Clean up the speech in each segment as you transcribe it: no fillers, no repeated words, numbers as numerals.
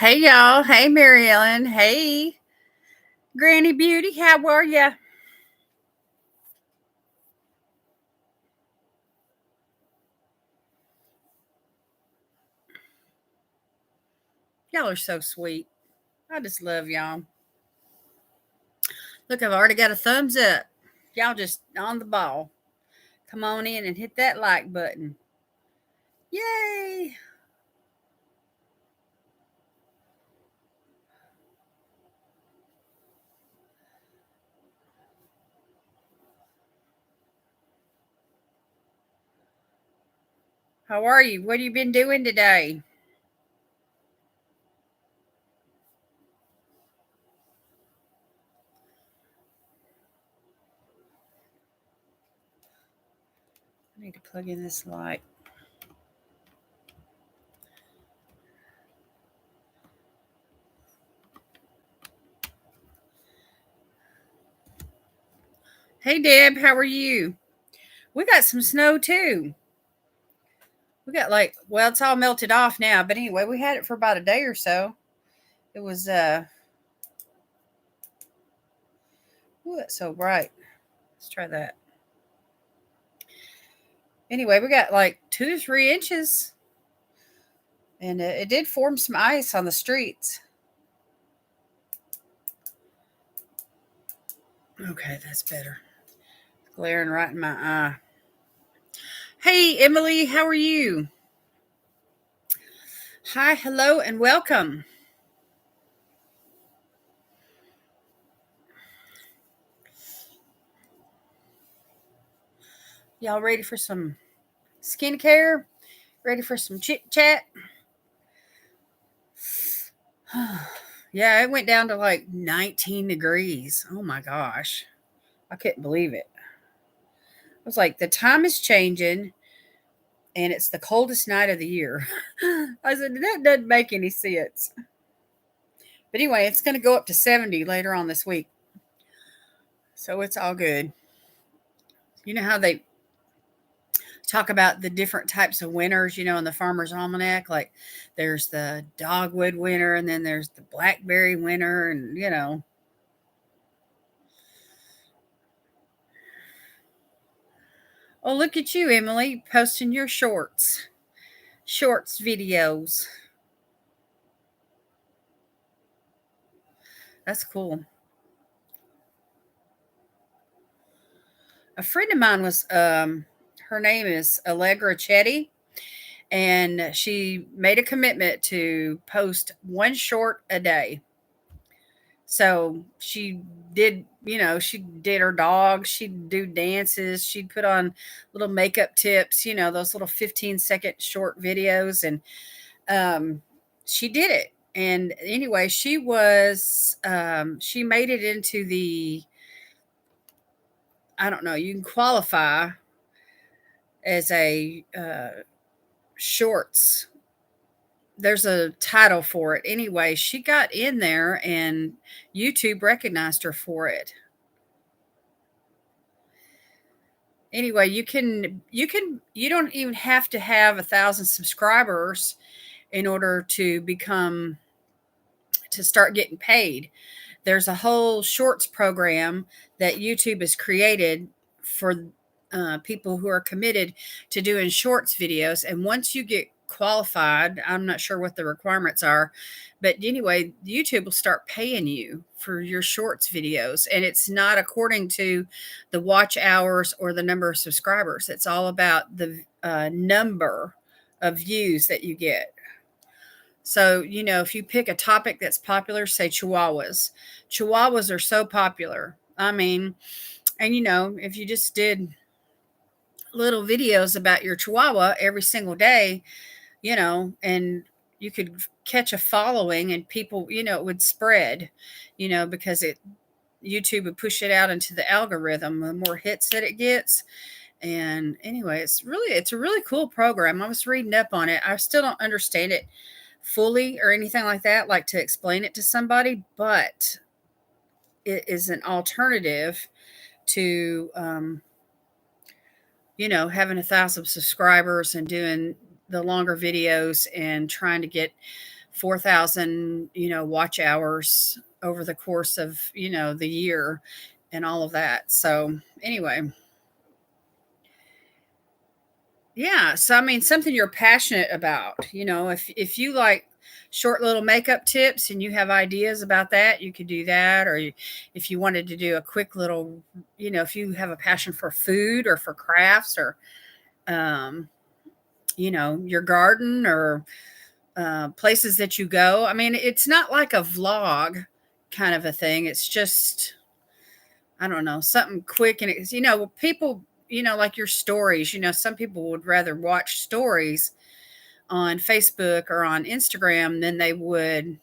Hey y'all. Hey Mary Ellen. Hey Granny Beauty. How are ya? Y'all are so sweet. I just love y'all. Look, I've already got a thumbs up. Y'all just on the ball. Come on in and hit that like button. Yay. How are you? What have you been doing today? I need to plug in this light. Hey Deb, how are you? We got some snow too. We got well, it's all melted off now, but anyway, we had it for about a day or so. It was ooh, it's so bright. Let's try that. Anyway, we got like 2 to 3 inches, and it did form some ice on the streets. Okay, that's better. Glaring right in my eye. Hey, Emily, how are you? Hi, hello, and welcome. Y'all ready for some skincare? Ready for some chit chat? Yeah, it went down to like 19 degrees. Oh my gosh. I couldn't believe it. I was like, the time is changing and it's the coldest night of the year. I said, that doesn't make any sense. But anyway, it's going to go up to 70 later on this week. So it's all good. You know how they talk about the different types of winters, in the Farmer's Almanac? Like there's the dogwood winter and then there's the blackberry winter and. Oh, look at you, Emily, posting your shorts videos. That's cool. A friend of mine was, her name is Allegra Chetty, and she made a commitment to post one short a day. So she did her dog, she'd do dances, she'd put on little makeup tips, those little 15-second short videos. And she did it. And anyway, she made it into the, I don't know, you can qualify as a shorts. There's a title for it. Anyway, she got in there and YouTube recognized her for it. Anyway, you don't even have to have 1,000 subscribers in order to start getting paid. There's a whole shorts program that YouTube has created for people who are committed to doing shorts videos. And once you get qualified, I'm not sure what the requirements are, but anyway, YouTube will start paying you for your shorts videos. And it's not according to the watch hours or the number of subscribers. It's all about the number of views that you get. So, if you pick a topic that's popular, say Chihuahuas are so popular. I mean, and if you just did little videos about your Chihuahua every single day, and you could catch a following and people, it would spread, because YouTube would push it out into the algorithm, the more hits that it gets. And anyway, it's a really cool program. I was reading up on it. I still don't understand it fully or anything like that, like to explain it to somebody, but it is an alternative to having 1,000 subscribers and doing the longer videos and trying to get 4,000, watch hours over the course of, the year and all of that. So, anyway, yeah. So, I mean, something you're passionate about, if you like short little makeup tips and you have ideas about that, you could do that. Or if you wanted to do a quick little, if you have a passion for food or for crafts or, um, your garden or places that you go. I mean, it's not like a vlog kind of a thing. It's just, I don't know, something quick. And it's, people, like your stories, some people would rather watch stories on Facebook or on Instagram than they would,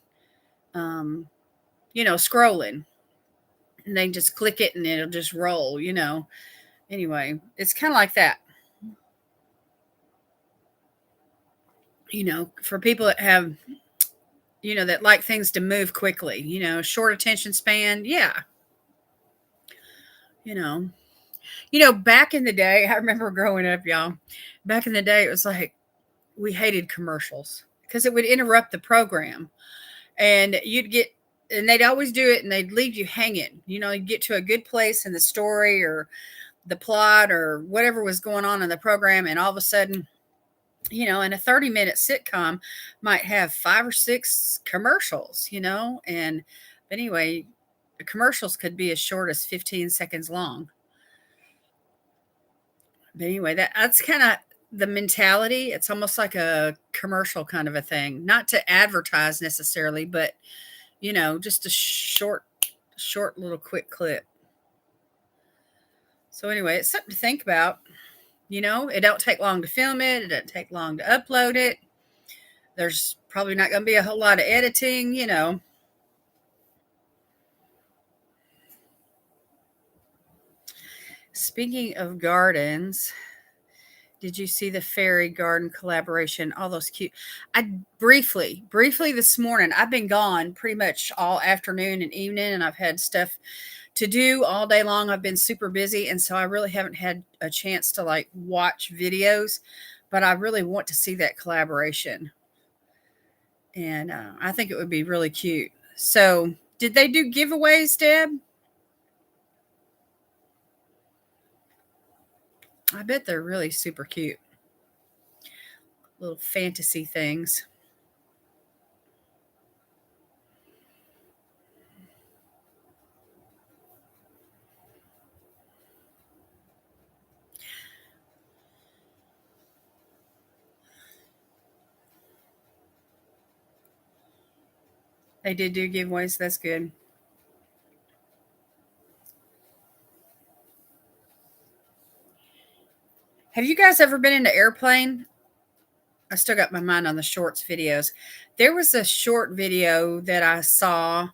um, scrolling. And they just click it and it'll just roll. Anyway, it's kind of like that, for people that have, that like things to move quickly, short attention span. Yeah. You know, back in the day, I remember growing up, y'all. Back in the day, it was like we hated commercials because it would interrupt the program, and and they'd always do it, and they'd leave you hanging. You'd get to a good place in the story or the plot or whatever was going on in the program, and all of a sudden, in a 30-minute sitcom might have 5 or 6 commercials, and anyway, the commercials could be as short as 15 seconds long. But anyway, that's kind of the mentality. It's almost like a commercial kind of a thing, not to advertise necessarily, but just a short little quick clip. So anyway, it's something to think about. It don't take long to film it. It doesn't take long to upload it. There's probably not going to be a whole lot of editing. Speaking of gardens, did you see the fairy garden collaboration? All those cute. I briefly this morning. I've been gone pretty much all afternoon and evening, and I've had stuff to do all day long. I've been super busy, and so I really haven't had a chance to like watch videos, but I really want to see that collaboration, and I think it would be really cute. So, did they do giveaways, Deb? I bet they're really super cute. Little fantasy things. They did do giveaways. That's good. Have you guys ever been in an airplane? I still got my mind on the shorts videos. There was a short video that I saw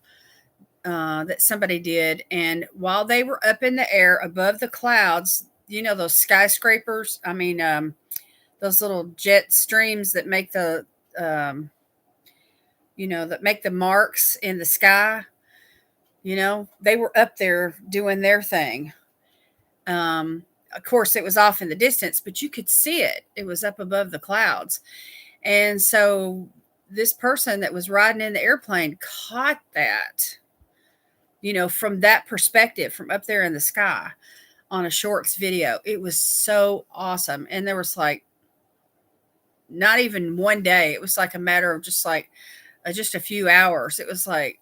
that somebody did, and while they were up in the air above the clouds, those skyscrapers. I mean, those little jet streams that make um, that make the marks in the sky. They were up there doing their thing. Of course, it was off in the distance, but you could see it. It was up above the clouds. And so this person that was riding in the airplane caught that, from that perspective, from up there in the sky on a shorts video. It was so awesome. And there was like not even one day. It was like a matter of just a few hours. It was like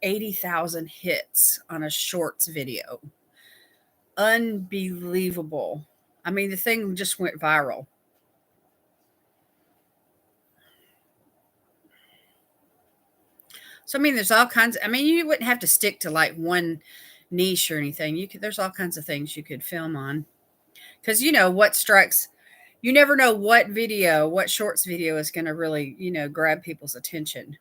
80,000 hits on a shorts video. Unbelievable. I mean, the thing just went viral. So I mean, there's all kinds. I mean, you wouldn't have to stick to like one niche or anything. There's all kinds of things you could film on because what strikes. You never know what shorts video is going to really grab people's attention.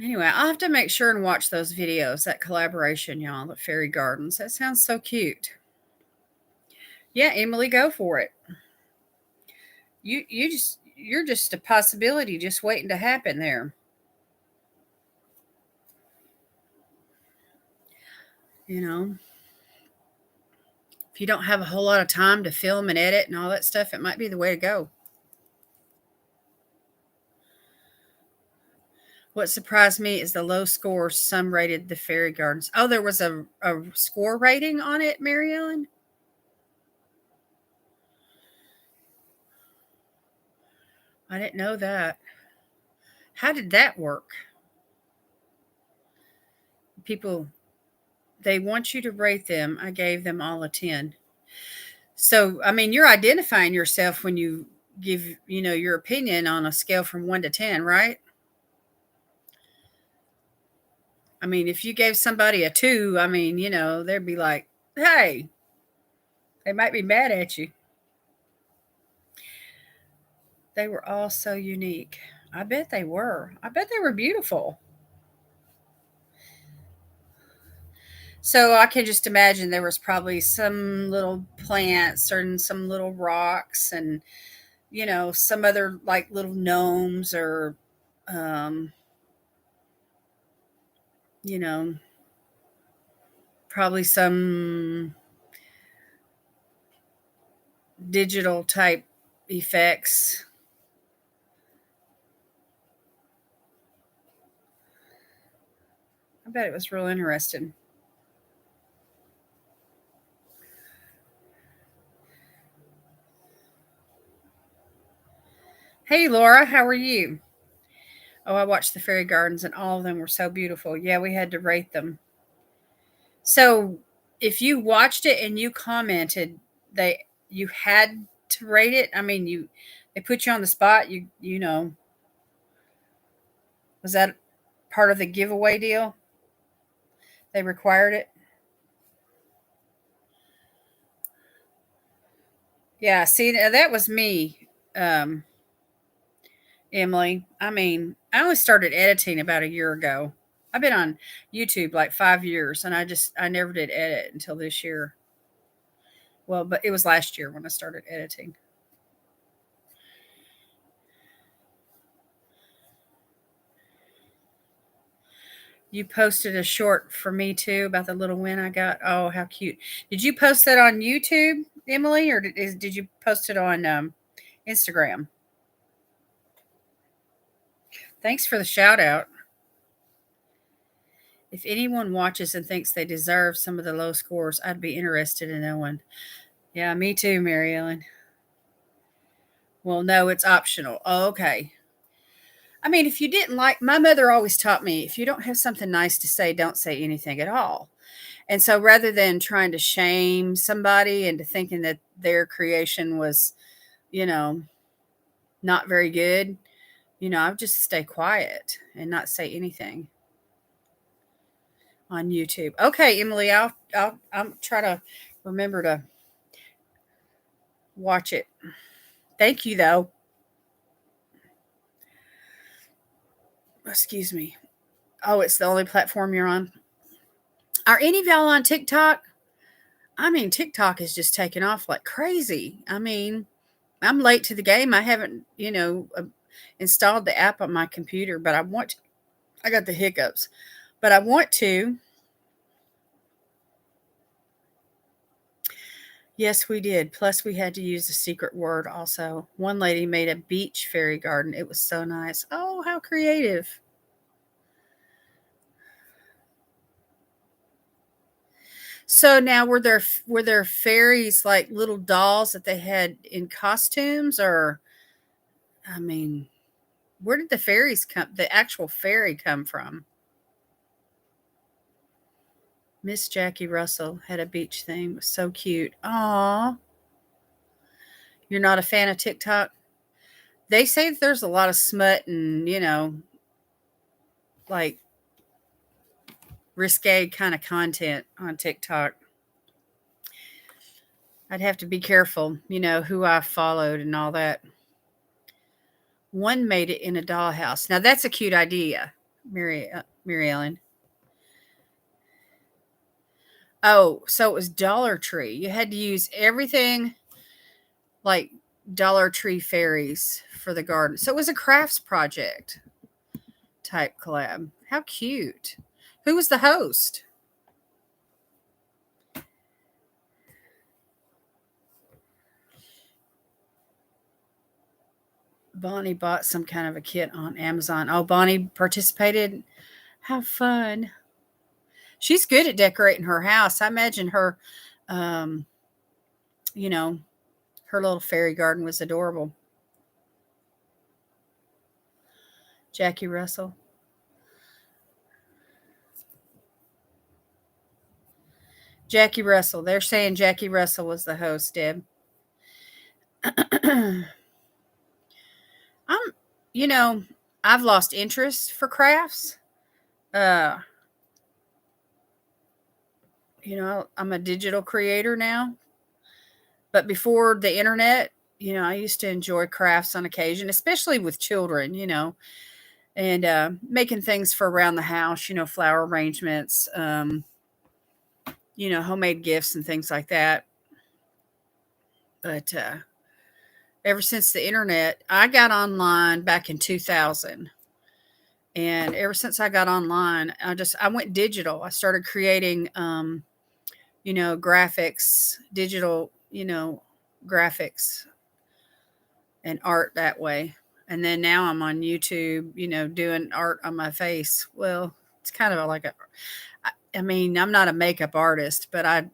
Anyway, I'll have to make sure and watch those videos, that collaboration, y'all, the fairy gardens. That sounds so cute. Yeah, Emily, go for it. You're just a possibility just waiting to happen there. You know, If you don't have a whole lot of time to film and edit and all that stuff, it might be the way to go. What surprised me is the low scores some rated the fairy gardens. Oh, there was a score rating on it, Mary Ellen? I didn't know that. How did that work? People, they want you to rate them. I gave them all a 10. So, I mean, you're identifying yourself when you give, your opinion on a scale from 1 to 10, right? I mean, if you gave somebody a 2, I mean, they'd be like, hey, they might be mad at you. They were all so unique. I bet they were. I bet they were beautiful. So I can just imagine there was probably some little plants and some little rocks and, some other like little gnomes or, um, you know, probably some digital type effects. I bet it was real interesting. Hey, Laura, how are you? Oh, I watched the fairy gardens and all of them were so beautiful. Yeah, we had to rate them. So if you watched it and you commented, you had to rate it. I mean, they put you on the spot. Was that part of the giveaway deal? They required it. Yeah, see, that was me, Emily. I mean, I only started editing about a year ago. I've been on YouTube like 5 years, and I never did edit until this year. Well, but it was last year when I started editing. You posted a short for me too about the little win I got. Oh, how cute! Did you post that on YouTube, Emily, or did you post it on Instagram? Thanks for the shout out. If anyone watches and thinks they deserve some of the low scores, I'd be interested in knowing. Yeah, me too, Mary Ellen. Well, no, it's optional. Oh, okay. I mean, if you didn't like, my mother always taught me if you don't have something nice to say, don't say anything at all. And so rather than trying to shame somebody into thinking that their creation was, you know, not very good, I would just stay quiet and not say anything on YouTube. Okay, Emily, I'll try to remember to watch it. Thank you though. Excuse me. Oh, it's the only platform you're on. Are any of y'all on TikTok? I mean, TikTok is just taking off like crazy. I mean, I'm late to the game. I haven't, installed the app on my computer, but I want to. I got the hiccups, but I want to. Yes, we did. Plus, we had to use a secret word also. One lady made a beach fairy garden. It was so nice. Oh, how creative. So now were there fairies like little dolls that they had in costumes or I mean, where did the actual fairy come from? Miss Jackie Russell had a beach theme. It was so cute. Aw. You're not a fan of TikTok? They say that there's a lot of smut and, like risque kind of content on TikTok. I'd have to be careful, who I followed and all that. One made it in a dollhouse. Now that's a cute idea, Mary Ellen. Oh, so it was Dollar Tree. You had to use everything like Dollar Tree fairies for the garden. So it was a crafts project type collab. How cute. Who was the host? Bonnie bought some kind of a kit on Amazon. Oh, Bonnie participated. How fun. She's good at decorating her house. I imagine her, um, you know, her little fairy garden was adorable. Jackie Russell. Jackie Russell. They're saying Jackie Russell was the host, Deb. I'm, you know, I've lost interest for crafts. Uh, I'm a digital creator now. But before the internet, I used to enjoy crafts on occasion, especially with children, and making things for around the house, flower arrangements, homemade gifts and things like that. But ever since the internet, I got online back in 2000. And ever since I got online, I went digital. I started creating, graphics, digital, graphics and art that way. And then now I'm on YouTube, doing art on my face. Well, it's kind of like I mean, I'm not a makeup artist, but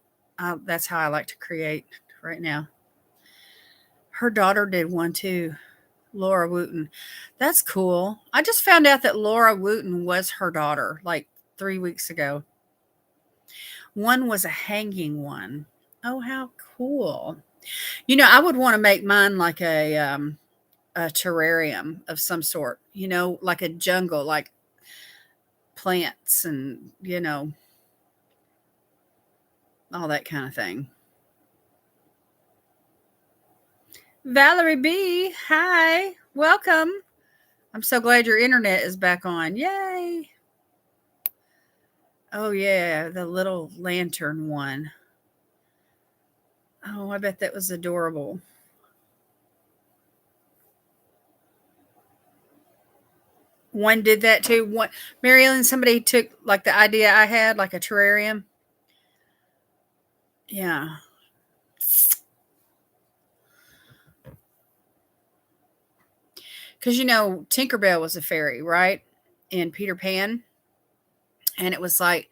that's how I like to create right now. Her daughter did one too, Laura Wooten. That's cool. I just found out that Laura Wooten was her daughter like 3 weeks ago. One was a hanging one. Oh, how cool. I would want to make mine like a terrarium of some sort, like a jungle, like plants and, all that kind of thing. Valerie B, hi, welcome. I'm so glad your internet is back on. Yay. Oh, yeah, the little lantern one. Oh, I bet that was adorable. One did that too. One, Marilyn, somebody took like the idea I had, like a terrarium. Yeah. Because, Tinkerbell was a fairy, right? In Peter Pan. And it was like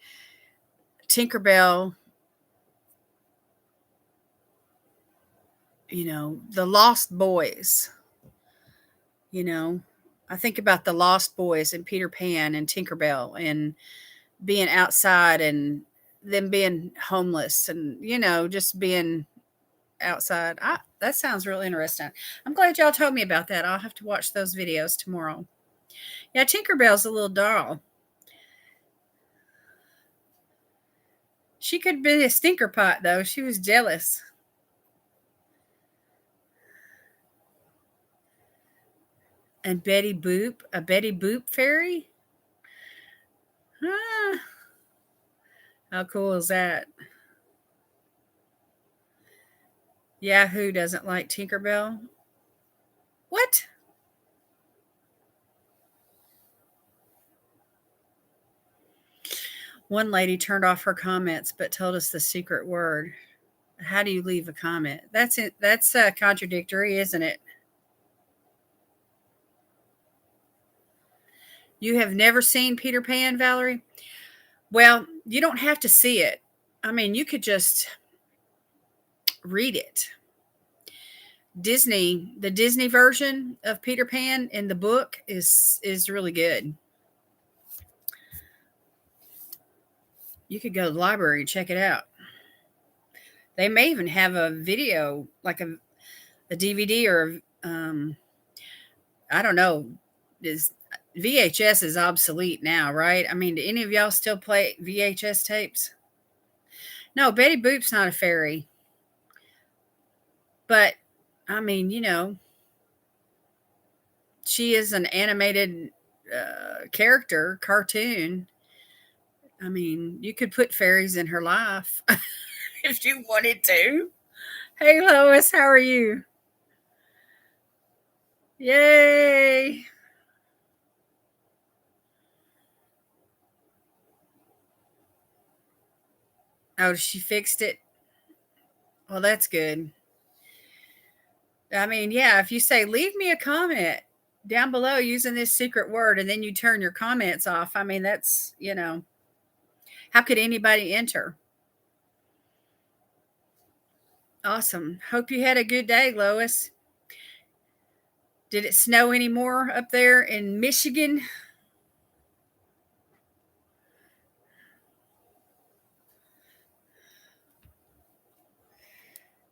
Tinkerbell, the Lost Boys, you know. I think about the Lost Boys and Peter Pan and Tinkerbell and being outside and them being homeless and, just being outside. That sounds real interesting. I'm glad y'all told me about that. I'll have to watch those videos tomorrow. Yeah, Tinkerbell's a little doll. She could be a stinker pot, though. She was jealous. And Betty Boop, a Betty Boop fairy? Ah, how cool is that? Yahoo doesn't like Tinkerbell. What? One lady turned off her comments but told us the secret word. How do you leave a comment? That's it. That's contradictory, isn't it? You have never seen Peter Pan, Valerie? Well, you don't have to see it. I mean, you could just read it. The Disney version of Peter Pan in the book is really good. You could go to the library and check it out. They may even have a video, like a DVD or I don't know. Is VHS is obsolete now, right? I mean, do any of y'all still play VHS tapes? No, Betty Boop's not a fairy. But I mean, she is an animated character, cartoon. I mean, you could put fairies in her life if you wanted to. Hey, Lois, how are you? Yay! Oh, she fixed it. Well, that's good. I mean, yeah, if you say, leave me a comment down below using this secret word, and then you turn your comments off, I mean, that's, how could anybody enter? Awesome. Hope you had a good day, Lois. Did it snow anymore up there in Michigan?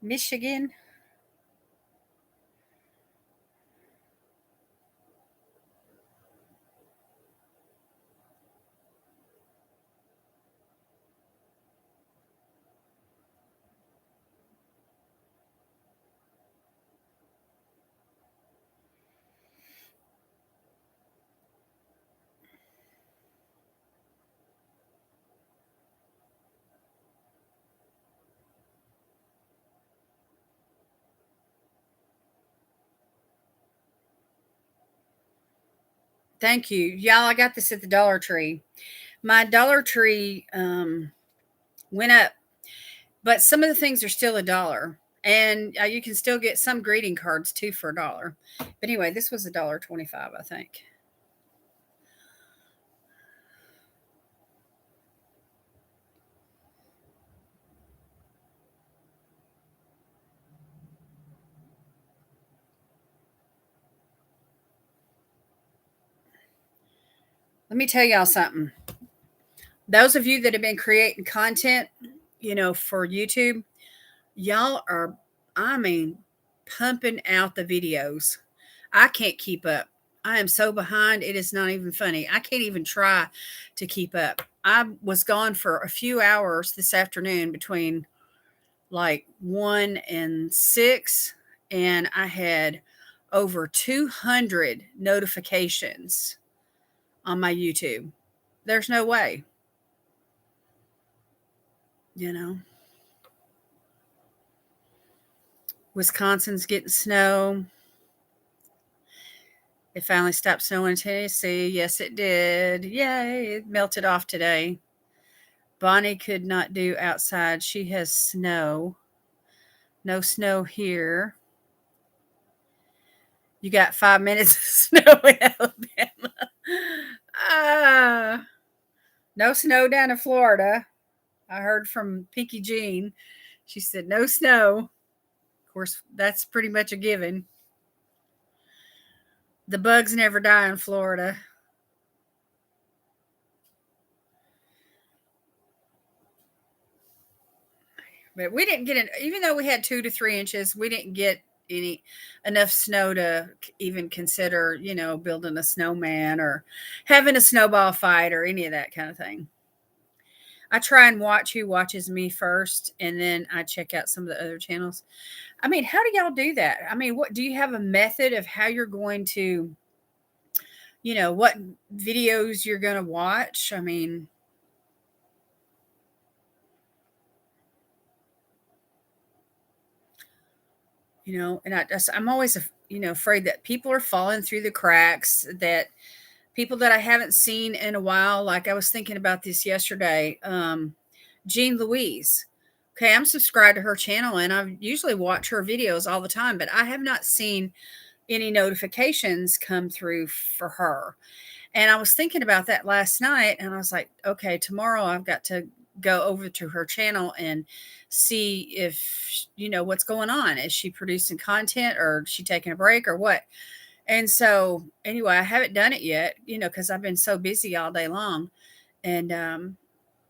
Michigan? Thank you. Y'all, I got this at the Dollar Tree. My Dollar Tree went up, but some of the things are still $1. And you can still get some greeting cards too for $1. But anyway, this was $1.25, I think. Let me tell y'all something. Those of you that have been creating content, for YouTube, y'all are, I mean, pumping out the videos. I can't keep up. I am so behind. It is not even funny. I can't even try to keep up. I was gone for a few hours this afternoon between like 1 and 6, and I had over 200 notifications on my YouTube. There's no way, you know. Wisconsin's getting snow. It finally stopped snowing in Tennessee. Yes, it did. Yay, it melted off today. Bonnie could not do outside. She has snow. No snow here. You got 5 minutes of snow in Alabama. Ah, no snow down in Florida. I heard from Pinky Jean. She said no snow. Of course, that's pretty much a given. The bugs never die in Florida. But we didn't get it, even though we had 2 to 3 inches, we didn't get enough snow to even consider, building a snowman or having a snowball fight or any of that kind of thing. I try and watch who watches me first, and then I check out some of the other channels. I mean, how do y'all do that? I mean, what do you have a method of how you're going to, what videos you're going to watch? I mean, and I'm always, afraid that people are falling through the cracks, that people that I haven't seen in a while, like I was thinking about this yesterday, Jean Louise. Okay, I'm subscribed to her channel and I usually watch her videos all the time, but I have not seen any notifications come through for her. And I was thinking about that last night and I was like, okay, tomorrow I've got to go over to her channel and see if, what's going on. Is she producing content or is she taking a break or what? And so anyway, I haven't done it yet, because I've been so busy all day long. And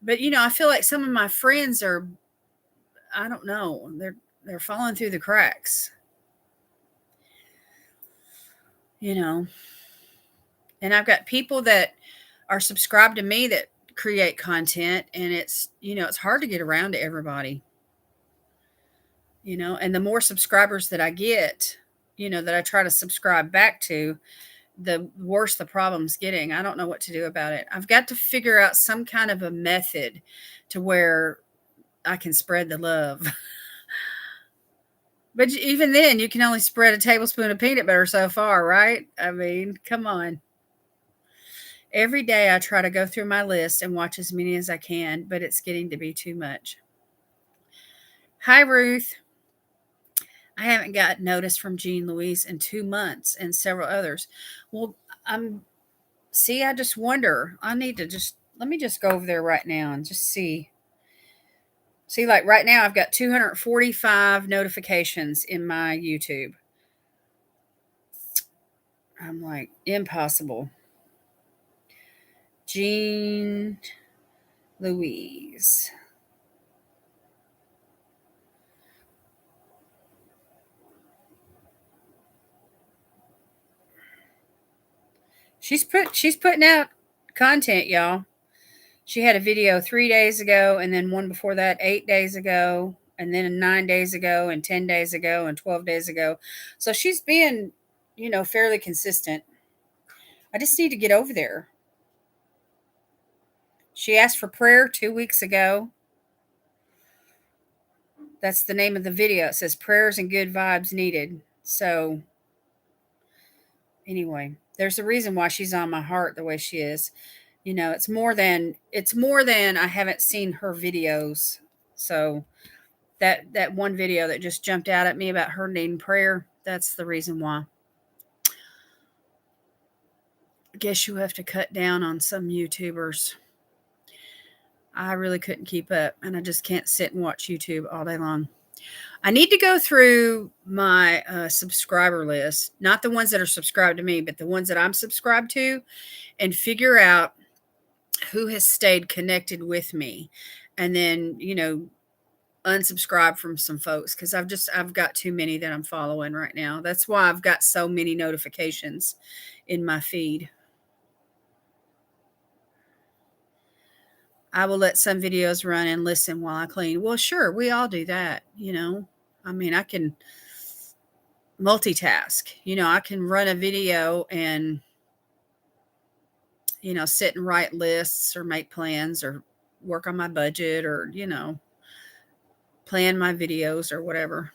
but I feel like some of my friends are, I don't know, they're falling through the cracks. And I've got people that are subscribed to me that create content, and it's hard to get around to everybody. And the more subscribers that I get, that I try to subscribe back to, the worse the problem's getting. I don't know what to do about it. I've got to figure out some kind of a method to where I can spread the love. But even then, you can only spread a tablespoon of peanut butter so far, right? I mean, come on. Every day I try to go through my list and watch as many as I can, but it's getting to be too much. Hi, Ruth. I haven't got notice from Jean Louise in 2 months and several others. Well, I'm see, I just wonder. I need to just let me just go over there right now and just see. See, like right now, I've got 245 notifications in my YouTube. I'm like, impossible. Jean Louise. She's putting out content, y'all. She had a video 3 days ago, and then one before that 8 days ago, and then 9 days ago, and 10 days ago, and 12 days ago. So she's being, fairly consistent. I just need to get over there. She asked for prayer 2 weeks ago. That's the name of the video. It says prayers and good vibes needed. So anyway, there's a reason why she's on my heart the way she is. It's more than I haven't seen her videos. So that one video that just jumped out at me about her needing prayer, that's the reason why. I guess you have to cut down on some YouTubers. I really couldn't keep up, and I just can't sit and watch YouTube all day long. I need to go through my subscriber list, not the ones that are subscribed to me, but the ones that I'm subscribed to, and figure out who has stayed connected with me, and then unsubscribe from some folks because I've got too many that I'm following right now. That's why I've got so many notifications in my feed. I will let some videos run and listen while I clean. Well, sure, we all do that, I mean, I can multitask. I can run a video and sit and write lists or make plans or work on my budget or plan my videos or whatever.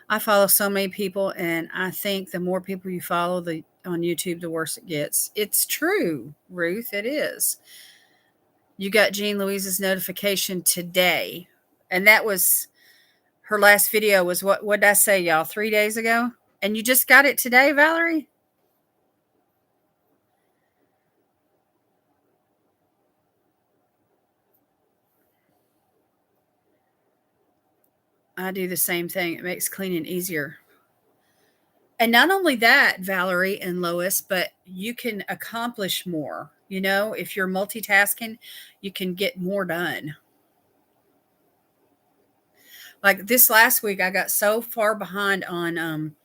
I follow so many people, and I think the more people you follow on YouTube, the worse it gets. It's true, Ruth. It is. You got Jean Louise's notification today, and that was her last video. Was what did I say, y'all? 3 days ago, and you just got it today, Valerie. I do the same thing. It makes cleaning easier. And not only that, Valerie and Lois, but you can accomplish more. If you're multitasking, you can get more done. Like this last week, I got so far behind on.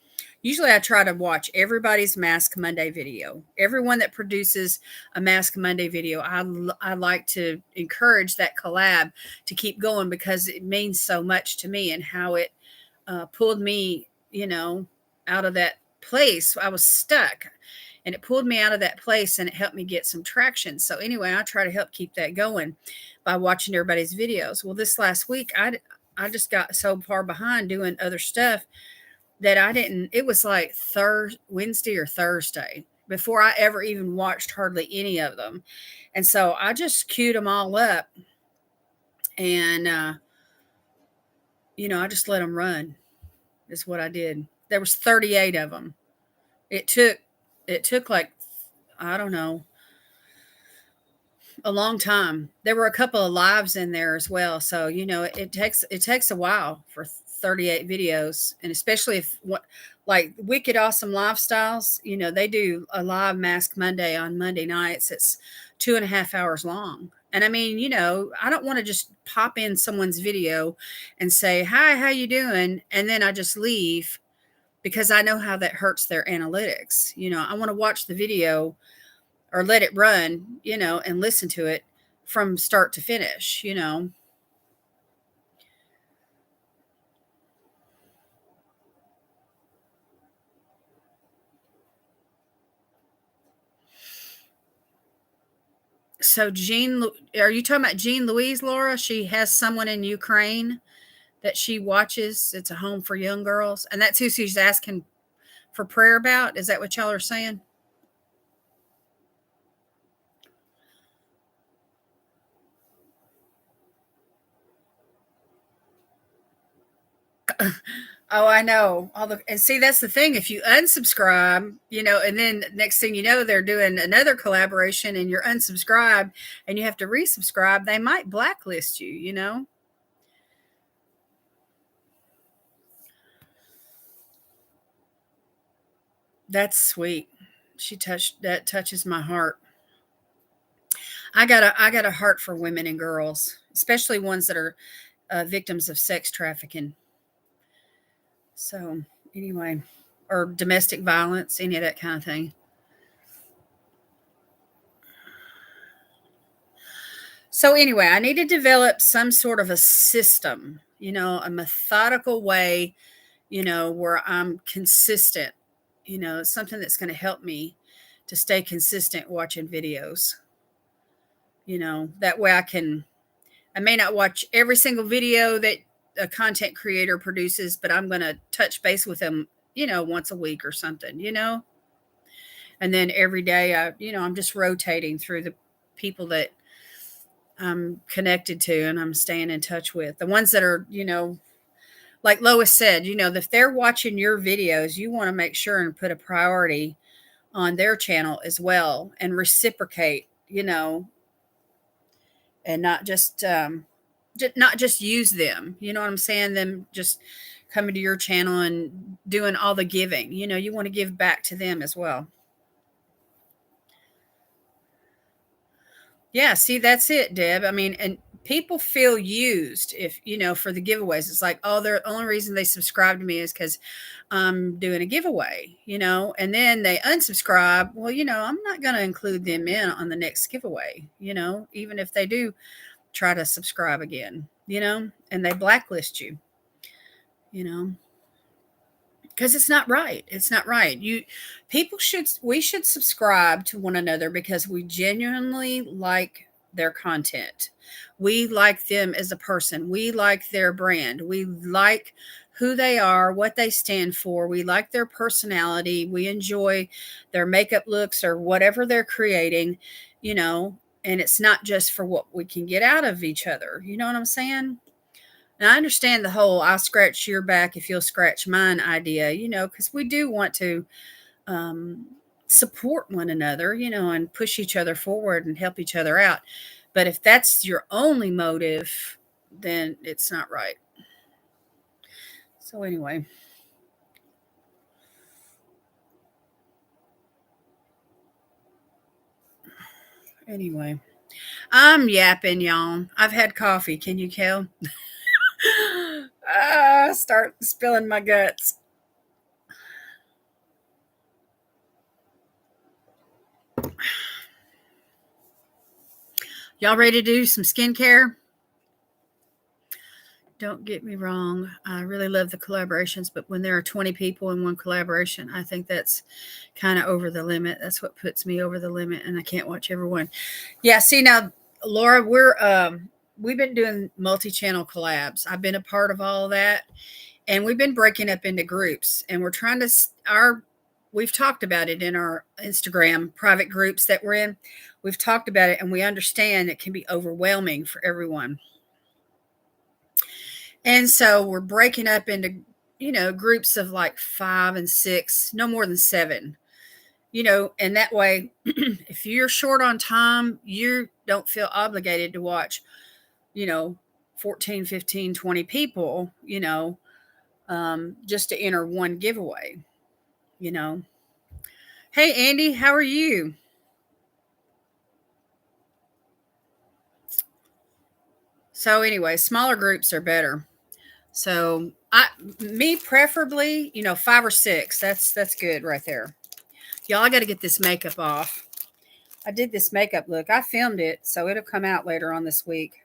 Usually, I try to watch everybody's Mask Monday video. Everyone that produces a Mask Monday video, I like to encourage that collab to keep going because it means so much to me and how it pulled me, out of that place. I was stuck, and it pulled me out of that place, and it helped me get some traction. So anyway, I try to help keep that going by watching everybody's videos. Well, this last week, I just got so far behind doing other stuff that I didn't. It was like Wednesday or Thursday before I ever even watched hardly any of them, and so I just queued them all up, and I just let them run. Is what I did. There was 38 of them. It took like, I don't know, a long time. There were a couple of lives in there as well. So, it takes a while for 38 videos. And especially if like Wicked Awesome Lifestyles, they do a live Mask Monday on Monday nights. It's 2.5 hours long. And I mean, I don't want to just pop in someone's video and say, hi, how you doing? And then I just leave because I know how that hurts their analytics. I want to watch the video or let it run, and listen to it from start to finish. So are you talking about Jean Louise, Laura? She has someone in Ukraine that she watches. It's a home for young girls. And that's who she's asking for prayer about. Is that what y'all are saying? Oh, I know. And see, that's the thing. If you unsubscribe, and then next thing you know, they're doing another collaboration and you're unsubscribed and you have to resubscribe, they might blacklist you. That's sweet. That touches my heart. I got a heart for women and girls, especially ones that are victims of sex trafficking. So, anyway, or domestic violence, any of that kind of thing. So, anyway, I need to develop some sort of a system, a methodical way, where I'm consistent, something that's going to help me to stay consistent watching videos. That way I may not watch every single video that a content creator produces, but I'm going to touch base with them, once a week or something. And then every day I'm just rotating through the people that I'm connected to and I'm staying in touch with. The ones that are, like Lois said, if they're watching your videos, you want to make sure and put a priority on their channel as well and reciprocate, and not just use them. You know what I'm saying? Them just coming to your channel and doing all the giving. You want to give back to them as well. Yeah, see, that's it, Deb. I mean, and people feel used if, for the giveaways. It's like, oh, the only reason they subscribe to me is because I'm doing a giveaway, and then they unsubscribe. Well, I'm not going to include them in on the next giveaway, even if they do try to subscribe again, and they blacklist you, you know because it's not right. It's not right. We should subscribe to one another because we genuinely like their content. We like them as a person. We like their brand. We like who they are, what they stand for. We like their personality. We enjoy their makeup looks or whatever they're creating, you know, and it's not just for what we can get out of each other. You know what I'm saying? And I understand the whole "I'll scratch your back if you'll scratch mine" idea, because we do want to um, support one another, and push each other forward and help each other out. But if that's your only motive, then it's not right. So, anyway, I'm yapping, y'all. I've had coffee. Can you tell? Start spilling my guts. Y'all ready to do some skincare? Don't get me wrong. I really love the collaborations, but when there are 20 people in one collaboration, I think that's kind of over the limit. That's what puts me over the limit, and I can't watch everyone. Yeah, see now, Laura, we've been doing multi-channel collabs. I've been a part of all of that, and we've been breaking up into groups, and we're trying to we've talked about it in our Instagram private groups that we're in. We've talked about it, and we understand it can be overwhelming for everyone. And so we're breaking up into, groups of like 5 and 6, no more than 7, and that way, if you're short on time, you don't feel obligated to watch, you know, 14, 15, 20 people, just to enter one giveaway, you know. Hey, Andy, how are you? So anyway, smaller groups are better. So me preferably, 5 or 6. That's good right there. Y'all, I got to get this makeup off. I did this makeup look. I filmed it, so it'll come out later on this week.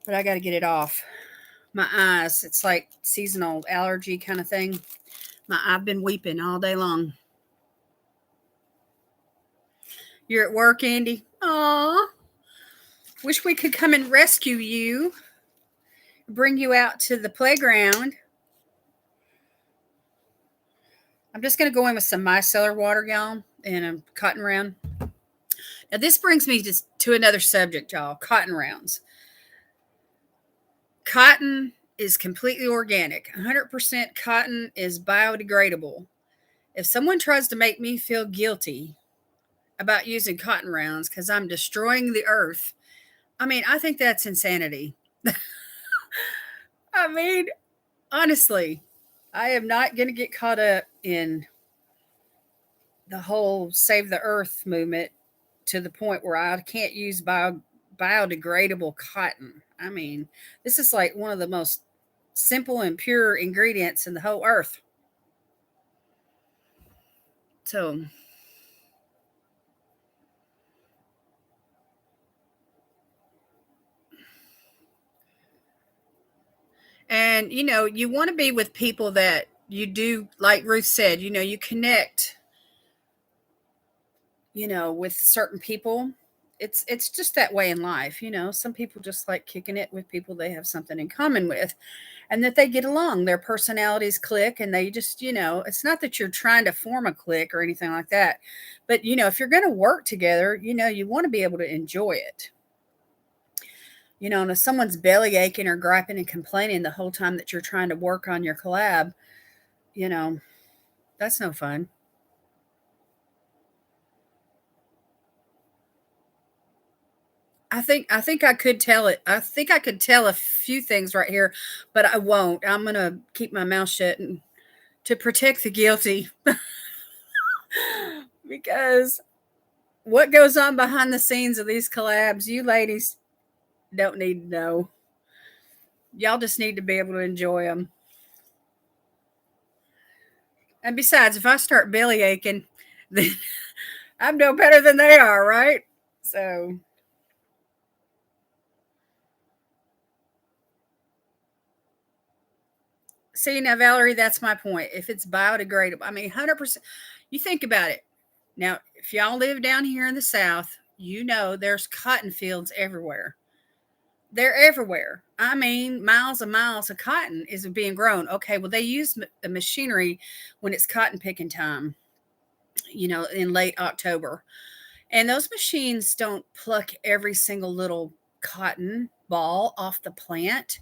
But I got to get it off. My eyes, it's like seasonal allergy kind of thing. I've been weeping all day long. You're at work, Andy? Aw. Wish we could come and rescue you. Bring you out to the playground. I'm just going to go in with some micellar water, y'all, and a cotton round. Now, this brings me to another subject, y'all. Cotton rounds. Cotton is completely organic. 100% cotton is biodegradable. If someone tries to make me feel guilty about using cotton rounds because I'm destroying the earth, I mean, I think that's insanity. I mean, honestly, I am not going to get caught up in the whole save the earth movement to the point where I can't use biodegradable cotton. I mean, this is like one of the most simple and pure ingredients in the whole earth. So, and you want to be with people that you do, like Ruth said, you connect, with certain people. It's just that way in life. Some people just like kicking it with people they have something in common with, and that they get along. Their personalities click, and they just, it's not that you're trying to form a clique or anything like that, but if you're going to work together, you want to be able to enjoy it. And if someone's belly aching or griping and complaining the whole time that you're trying to work on your collab, you know, that's no fun. I think I could tell it. I think I could tell a few things right here, but I won't. I'm gonna keep my mouth shut and to protect the guilty because what goes on behind the scenes of these collabs, you ladies don't need to know. Y'all just need to be able to enjoy them. And besides, if I start belly aching, then I'm no better than they are, right? So, see, now, Valerie, that's my point. If it's biodegradable, I mean, 100%, you think about it. Now, if y'all live down here in the South, there's cotton fields everywhere. They're everywhere. I mean, miles and miles of cotton is being grown. Okay, well, they use the machinery when it's cotton picking time, in late October. And those machines don't pluck every single little cotton ball off the plant.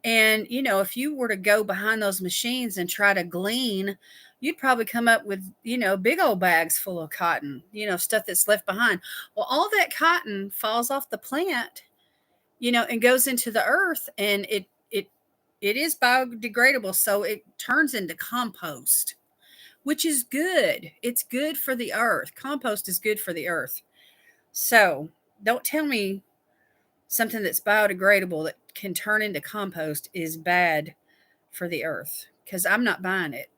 And, if you were to go behind those machines and try to glean, you'd probably come up with, big old bags full of cotton, stuff that's left behind. Well, all that cotton falls off the plant, and goes into the earth, and it is biodegradable. So it turns into compost, which is good. It's good for the earth. Compost is good for the earth. So don't tell me something that's biodegradable that can turn into compost is bad for the earth, because I'm not buying it.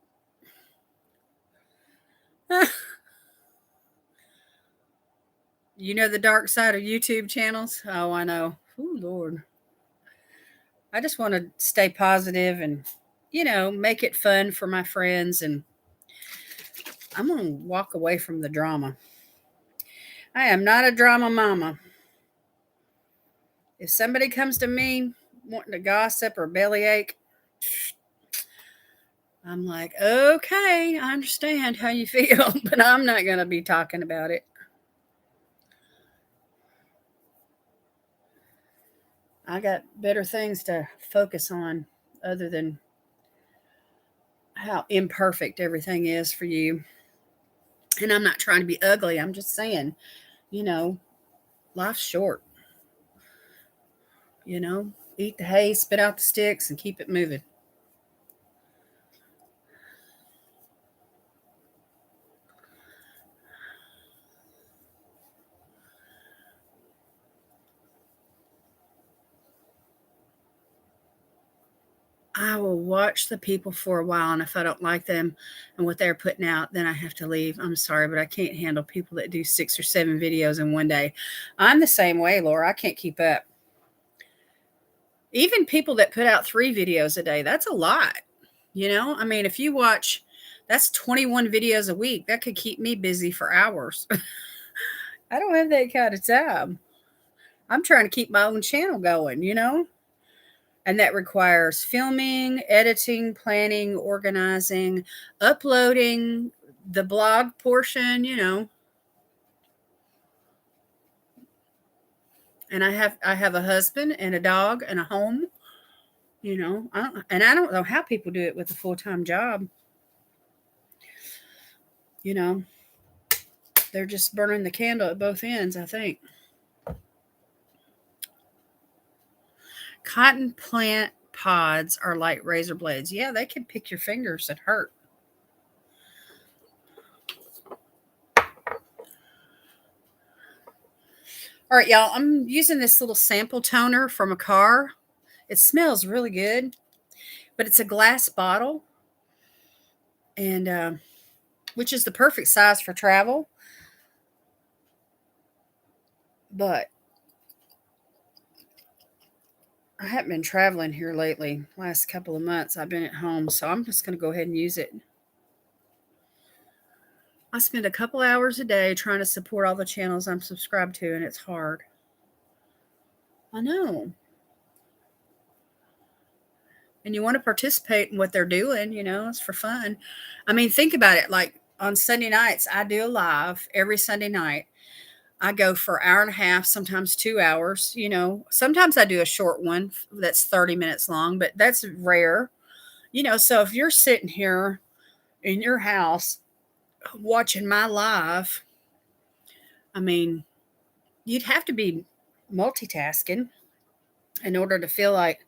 The dark side of YouTube channels? Oh, I know. Oh, Lord. I just want to stay positive and, make it fun for my friends. And I'm going to walk away from the drama. I am not a drama mama. If somebody comes to me wanting to gossip or bellyache, I'm like, okay, I understand how you feel, but I'm not going to be talking about it. I got better things to focus on other than how imperfect everything is for you. And I'm not trying to be ugly. I'm just saying, you know, life's short. Eat the hay, spit out the sticks, and keep it moving. I will watch the people for a while, and if I don't like them and what they're putting out, then I have to leave. I'm sorry, but I can't handle people that do 6 or 7 videos in one day. I'm the same way, Laura. I can't keep up. Even people that put out 3 videos a day, that's a lot. I mean, if you watch, that's 21 videos a week. That could keep me busy for hours. I don't have that kind of time. I'm trying to keep my own channel going. And that requires filming, editing, planning, organizing, uploading, the blog portion. And I have a husband and a dog and a home. I don't know how people do it with a full-time job. You know, they're just burning the candle at both ends, I think. Cotton plant pods are like razor blades. Yeah, they can pick your fingers and hurt. All right, y'all, I'm using this little sample toner from a car. It smells really good, but it's a glass bottle, and which is the perfect size for travel. But I haven't been traveling here lately. Last couple of months, I've been at home, so I'm just going to go ahead and use it. I spend a couple hours a day trying to support all the channels I'm subscribed to, and it's hard. I know. And you want to participate in what they're doing, it's for fun. I mean, think about it. Like on Sunday nights, I do a live every Sunday night. I go for an hour and a half, sometimes 2 hours. Sometimes I do a short one that's 30 minutes long, but that's rare. So if you're sitting here in your house watching my live, I mean, you'd have to be multitasking in order to feel like,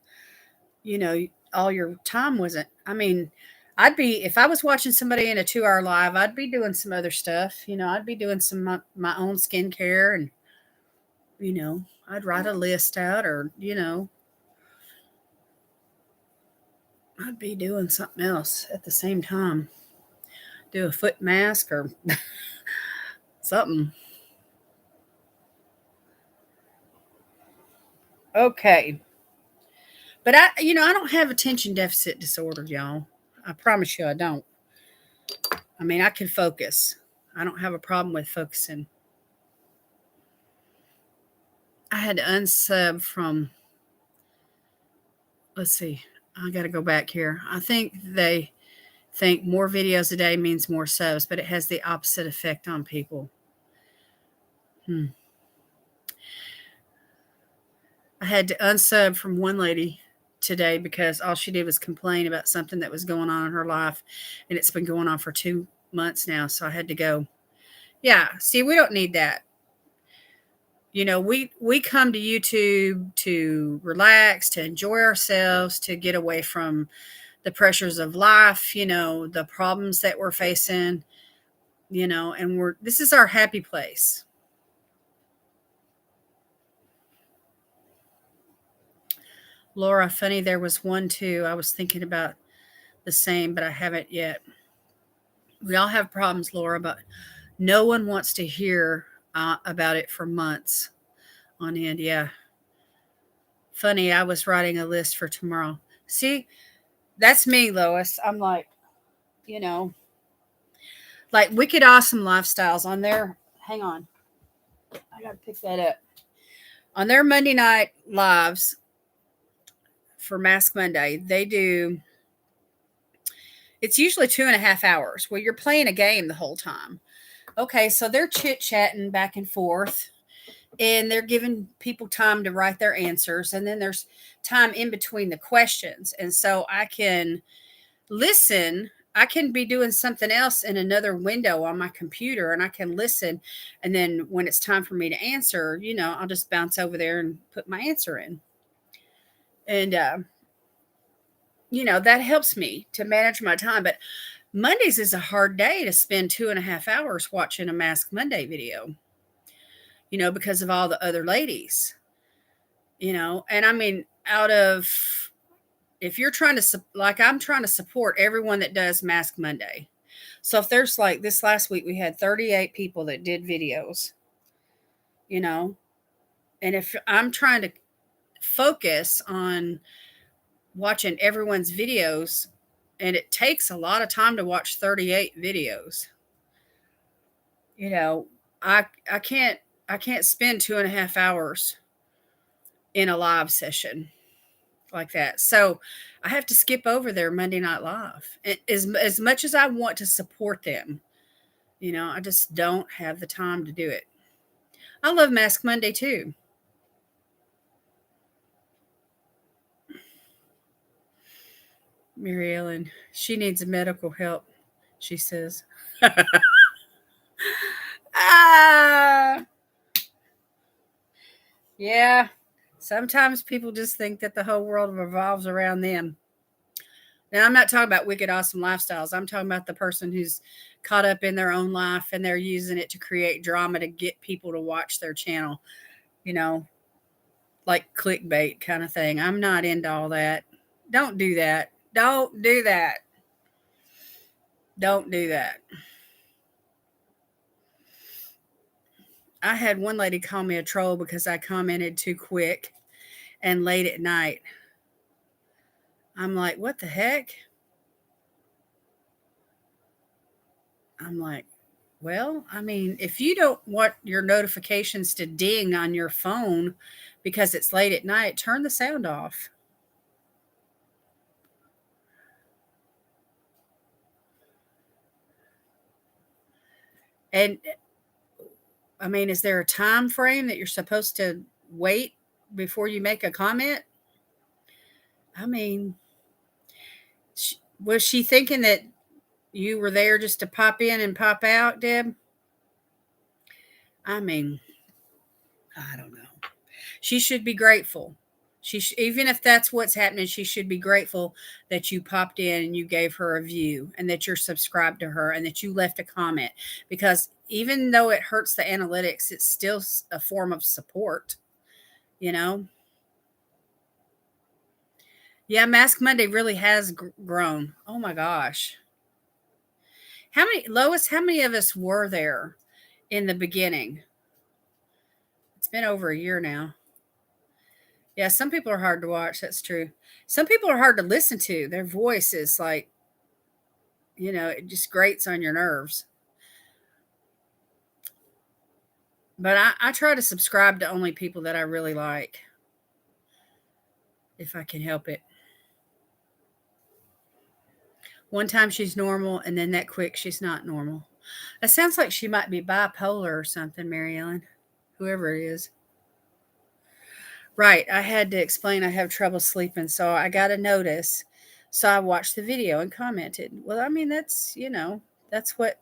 all your time wasn't. I mean, if I was watching somebody in a 2 hour live, I'd be doing some other stuff. I'd be doing some my own skincare, and, I'd write a list out, or, I'd be doing something else at the same time. Do a foot mask or something. Okay. But I don't have attention deficit disorder, y'all. I promise you I don't. I mean, I can focus. I don't have a problem with focusing. I had to unsub from, let's see, I got to go back here. I think they think more videos a day means more subs, but it has the opposite effect on people. I had to unsub from one lady today because all she did was complain about something that was going on in her life, and it's been going on for 2 months now, so I had to go. Yeah, see, we don't need that. We come to YouTube to relax, to enjoy ourselves, to get away from the pressures of life, the problems that we're facing, and this is our happy place. Laura, funny, there was one too. I was thinking about the same, but I haven't yet. We all have problems, Laura, but no one wants to hear about it for months on end. Yeah. Funny, I was writing a list for tomorrow. See, that's me, Lois. I'm like, you know, like Wicked Awesome Lifestyles on their, hang on, I got to pick that up. On their Monday night lives for Mask Monday, they do, it's usually 2.5 hours where you're playing a game the whole time. Okay, so they're chit chatting back and forth, and they're giving people time to write their answers. And then there's time in between the questions. And so I can listen. I can be doing something else in another window on my computer, and I can listen. And then when it's time for me to answer, I'll just bounce over there and put my answer in. And, that helps me to manage my time. But Mondays is a hard day to spend 2.5 hours watching a Mask Monday video, because of all the other ladies, and I mean, if you're trying to, like, I'm trying to support everyone that does Mask Monday. So if there's like this last week, we had 38 people that did videos, and if I'm trying to focus on watching everyone's videos, and it takes a lot of time to watch 38 videos, I can't spend 2.5 hours in a live session like that. So I have to skip over their Monday Night Live. As much as I want to support them, I just don't have the time to do it. I love Mask Monday too. Mary Ellen, she needs medical help, she says. Ah, yeah. Sometimes people just think that the whole world revolves around them. Now, I'm not talking about wicked awesome lifestyles. I'm talking about the person who's caught up in their own life and they're using it to create drama to get people to watch their channel, you know, like clickbait kind of thing. I'm not into all that. Don't do that. Don't do that. Don't do that. I had one lady call me a troll because I commented too quick and late at night. I'm like, what the heck? I'm like, well, I mean, if you don't want your notifications to ding on your phone because it's late at night, turn the sound off. And I mean, is there a time frame that you're supposed to wait before you make a comment? I mean, was she thinking that you were there just to pop in and pop out, Deb? I mean, I don't know. She should be grateful. Even if that's what's happening, she should be grateful that you popped in and you gave her a view and that you're subscribed to her and that you left a comment, because even though it hurts the analytics, it's still a form of support, you know? Yeah, Mask Monday really has grown. Oh my gosh. How many, Lois, how many of us were there in the beginning? It's been over a year now. Yeah, some people are hard to watch. That's true. Some people are hard to listen to. Their voice is like, it just grates on your nerves. But I try to subscribe to only people that I really like, if I can help it. One time she's normal, and then that quick she's not normal. It sounds like she might be bipolar or something, Mary Ellen, whoever it is. Right. I had to explain I have trouble sleeping, so I got a notice. So I watched the video and commented. Well, I mean, that's what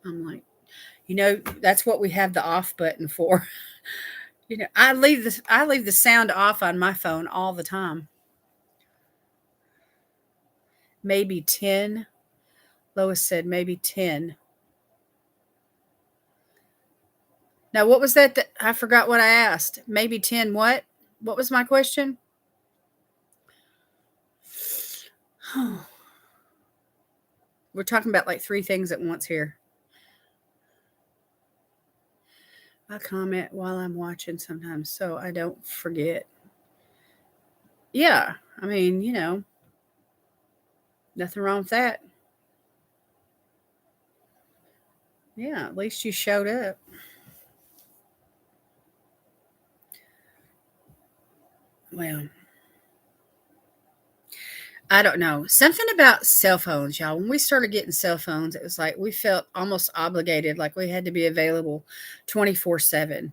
I'm like. That's what we have the off button for. I leave the sound off on my phone all the time. Maybe 10. Lois said maybe 10. Now, what was that? I forgot what I asked. Maybe 10 what? What was my question? We're talking about like 3 things at once here. I comment while I'm watching sometimes so I don't forget. Yeah, I mean, nothing wrong with that. Yeah, at least you showed up. Well, I don't know. Something about cell phones, y'all. When we started getting cell phones, it was like we felt almost obligated, like we had to be available 24/7,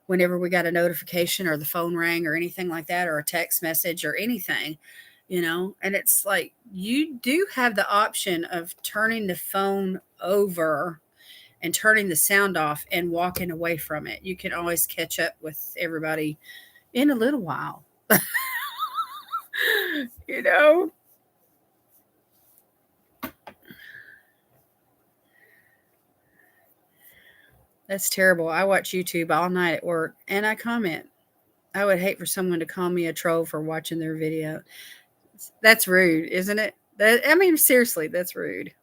whenever we got a notification or the phone rang or anything like that, or a text message or anything, and it's like you do have the option of turning the phone over and turning the sound off and walking away from it. You can always catch up with everybody in a little while. you know? That's terrible. I watch YouTube all night at work and I comment. I would hate for someone to call me a troll for watching their video. That's rude, isn't it? I mean, seriously, that's rude.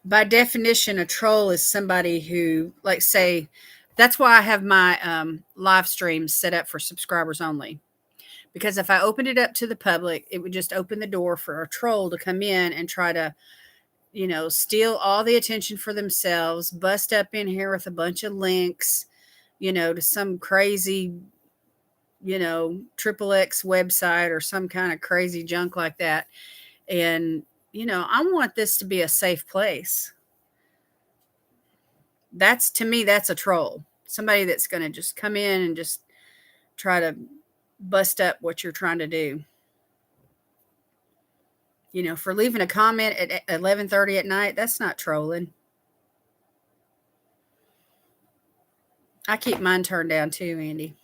By definition, a troll is somebody who, like, say, that's why I have my live streams set up for subscribers only. Because if I opened it up to the public, it would just open the door for a troll to come in and try to, steal all the attention for themselves, bust up in here with a bunch of links, to some crazy, triple X website or some kind of crazy junk like that. And, I want this to be a safe place. That's, to me, that's a troll. Somebody that's going to just come in and just try to bust up what you're trying to do. You know, for leaving a comment at 11:30 at night, that's not trolling. I keep mine turned down too, Andy.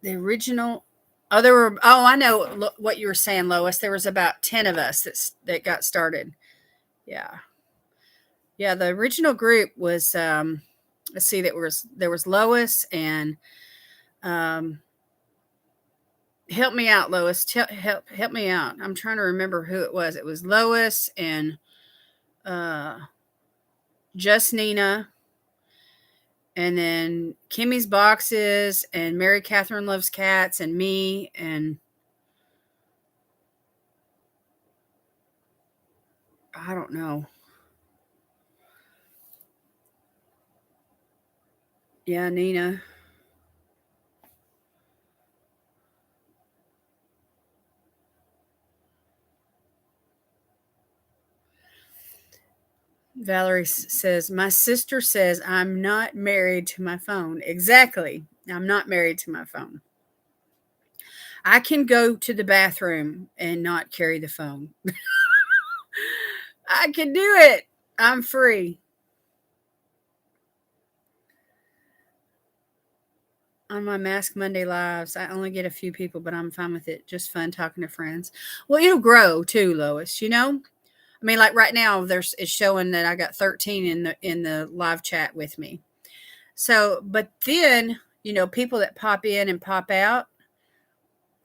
The original. Oh, there were. Oh, I know what you were saying, Lois. There was about 10 of us that got started. Yeah, yeah. The original group was. Let's see. There was Lois and. Um, help me out, Lois. Help me out. I'm trying to remember who it was. It was Lois and uh, just Nina, and then Kimmy's Boxes, and Mary Catherine Loves Cats, and me, and I don't know. Yeah, Nina. Valerie says, my sister says I'm not married to my phone. Exactly. I'm not married to my phone. I can go to the bathroom and not carry the phone. I can do it. I'm free. On my Mask Monday lives, I only get a few people, but I'm fine with it. Just fun talking to friends. Well, it'll grow too, Lois. You know, I mean, like right now, it's showing that I got 13 in the live chat with me. So, but then, people that pop in and pop out,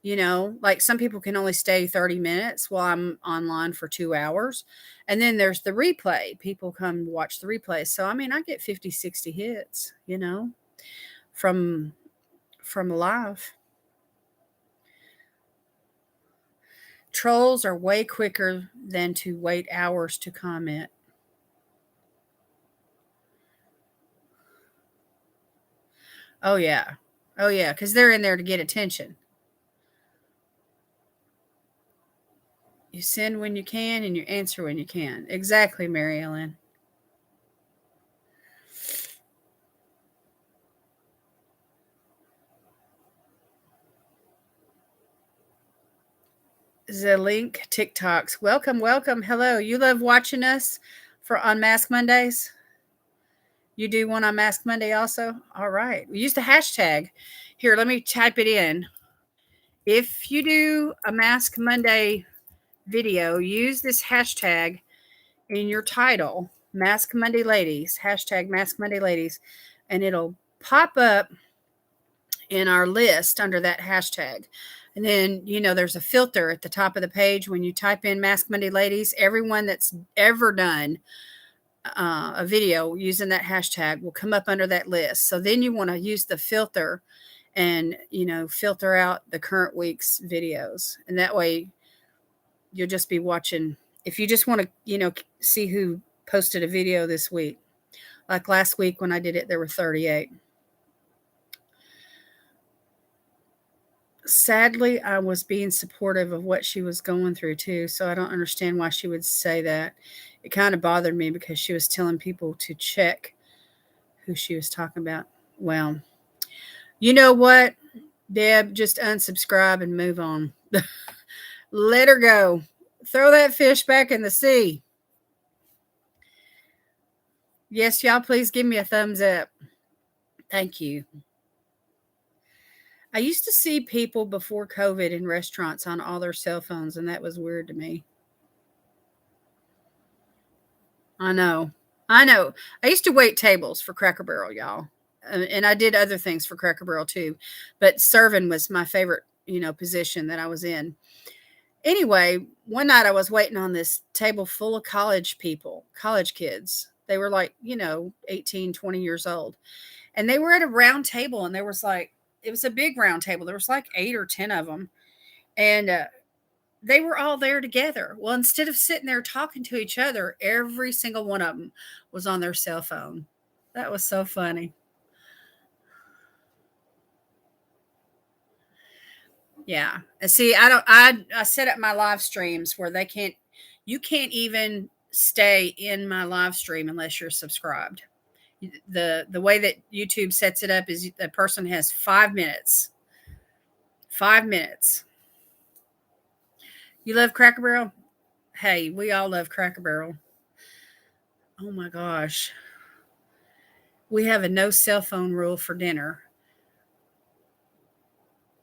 like some people can only stay 30 minutes while I'm online for 2 hours. And then there's the replay. People come watch the replay. So, I mean, I get 50, 60 hits, from live. Trolls are way quicker than to wait hours to comment. Oh, yeah. Oh, yeah. Because they're in there to get attention. You send when you can and you answer when you can. Exactly, Mary Ellen. The link TikToks. Welcome, welcome. Hello. You love watching us on Mask Mondays? You do one on Mask Monday also? All right. We use the hashtag. Here, let me type it in. If you do a Mask Monday video, use this hashtag in your title, Mask Monday Ladies, hashtag Mask Monday Ladies, and it'll pop up in our list under that hashtag. And then, there's a filter at the top of the page when you type in Mask Monday Ladies. Everyone that's ever done a video using that hashtag will come up under that list. So then you want to use the filter and, filter out the current week's videos. And that way you'll just be watching. If you just want to, see who posted a video this week. Like last week when I did it, there were 38. Sadly, I was being supportive of what she was going through too, so I don't understand why she would say that. It kind of bothered me because she was telling people to check who she was talking about. Well, you know what, Deb, just unsubscribe and move on. Let her go. Throw that fish back in the sea. Yes, y'all, please give me a thumbs up. Thank you. I used to see people before COVID in restaurants on all their cell phones, and that was weird to me. I know. I know. I used to wait tables for Cracker Barrel, y'all. And I did other things for Cracker Barrel too. But serving was my favorite, position that I was in. Anyway, one night I was waiting on this table full of college people, college kids. They were like, 18, 20 years old. And they were at a round table, and there was like, it was a big round table. There was like 8 or 10 of them. And they were all there together. Well, instead of sitting there talking to each other, every single one of them was on their cell phone. That was so funny. Yeah. And see, I set up my live streams where you can't even stay in my live stream unless you're subscribed. The way that YouTube sets it up is the person has 5 minutes. 5 minutes. You love Cracker Barrel? Hey, we all love Cracker Barrel. Oh my gosh. We have a no cell phone rule for dinner.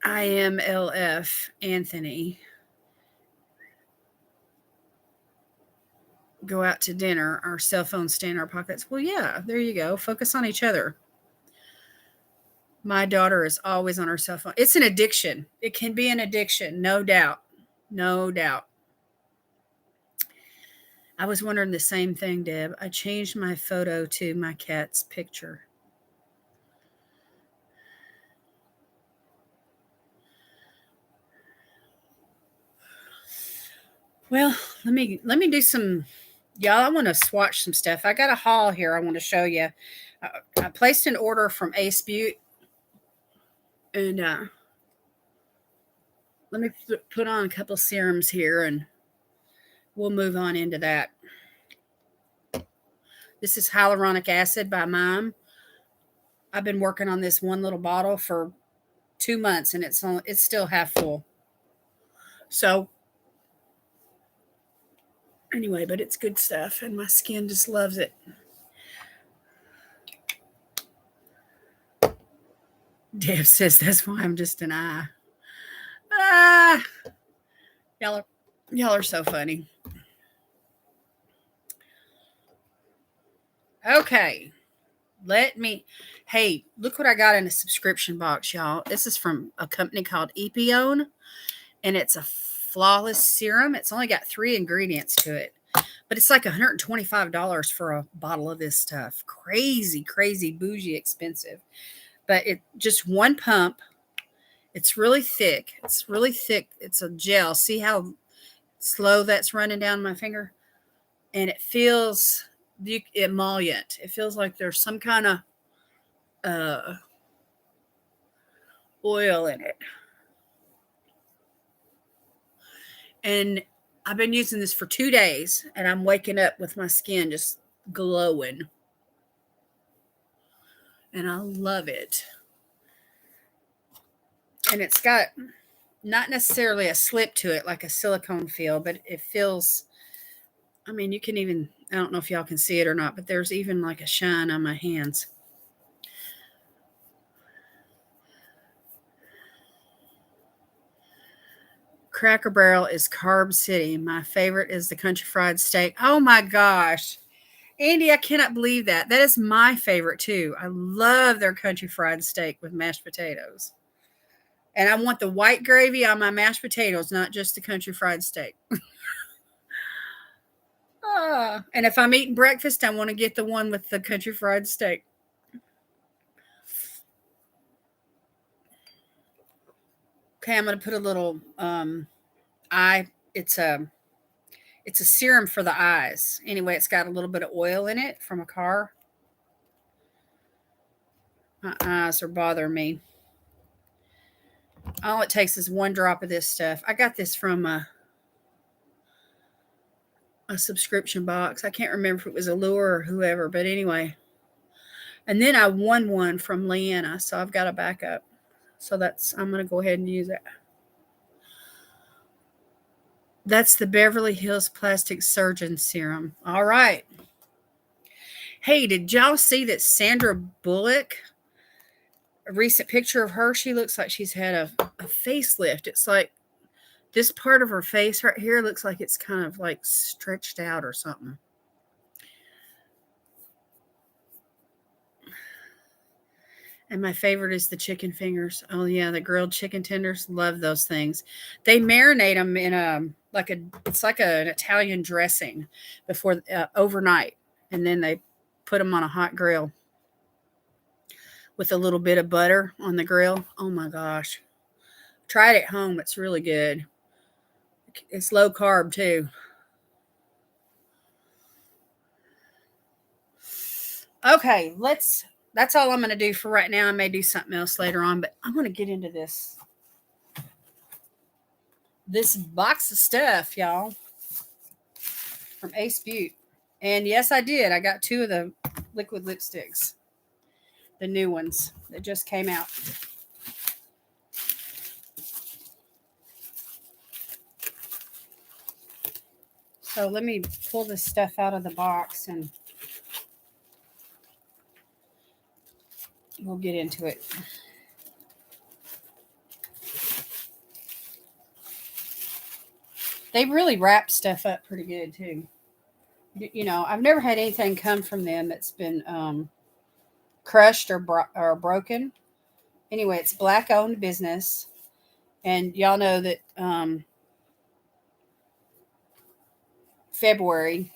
IMLF Anthony. Go out to dinner. Our cell phones stay in our pockets. Well, yeah, there you go. Focus on each other. My daughter is always on her cell phone. It's an addiction. It can be an addiction, no doubt. No doubt. I was wondering the same thing, Deb. I changed my photo to my cat's picture. Well, let me do some, y'all. I want to swatch some stuff. I got a haul here I want to show you. I placed an order from Ace Beaute, and let me put on a couple serums here, and we'll move on into that. This is hyaluronic acid by Mime. I've been working on this one little bottle for 2 months, and it's still half full. So anyway, but it's good stuff, and my skin just loves it. Deb says that's why I'm just an eye. Y'all are so funny. Okay. Hey, look what I got in a subscription box, y'all. This is from a company called Epione, and it's a flawless serum. It's only got 3 ingredients to it, but it's like $125 for a bottle of this stuff. Crazy, crazy, bougie expensive. But it just one pump. It's really thick. It's really thick. It's a gel. See how slow that's running down my finger? And it feels emollient. It feels like there's some kind of oil in it. And I've been using this for 2 days, and I'm waking up with my skin just glowing. And I love it. And it's got not necessarily a slip to it like a silicone feel, but it feels, I mean, you can even, I don't know if y'all can see it or not, but there's even like a shine on my hands. Cracker Barrel is Carb City. My favorite is the country fried steak. Oh my gosh. Andy, I cannot believe that. That is my favorite too. I love their country fried steak with mashed potatoes. And I want the white gravy on my mashed potatoes, not just the country fried steak. And if I'm eating breakfast, I want to get the one with the country fried steak. Okay, I'm going to put a little it's a serum for the eyes. Anyway, it's got a little bit of oil in it from a car. My eyes are bothering me. All it takes is 1 drop of this stuff. I got this from a subscription box. I can't remember if it was Allure or whoever, but anyway. And then I won one from Leanna, so I've got a backup. So I'm going to go ahead and use it. That's the Beverly Hills Plastic Surgeon Serum. All right. Hey, did y'all see that Sandra Bullock, a recent picture of her, she looks like she's had a facelift. It's like this part of her face right here looks like it's kind of like stretched out or something. And my favorite is the chicken fingers. Oh yeah, the grilled chicken tenders. Love those things. They marinate them in it's like an Italian dressing before overnight, and then they put them on a hot grill with a little bit of butter on the grill. Oh my gosh, try it at home. It's really good. It's low carb too. Okay, that's all I'm going to do for right now. I may do something else later on, but I'm going to get into this box of stuff, y'all. from Ace Beaute. And yes, I did. I got 2 of the liquid lipsticks, the new ones that just came out. So let me pull this stuff out of the box and we'll get into it. They really wrap stuff up pretty good too. You know, I've never had anything come from them that's been crushed or broken. Anyway, it's black owned business, and y'all know that February,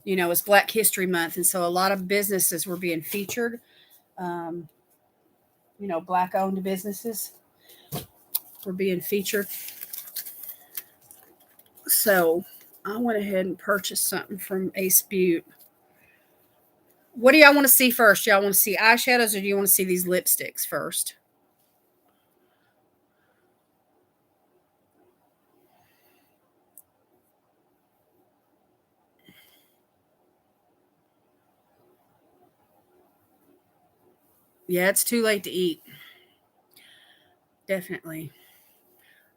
you know, is Black History Month, and so a lot of businesses were being featured. Um, you know, black owned businesses were being featured. So I went ahead and purchased something from Ace Beaute. What do y'all want to see first? Y'all want to see eyeshadows or do you want to see these lipsticks first? Yeah, it's too late to eat. Definitely.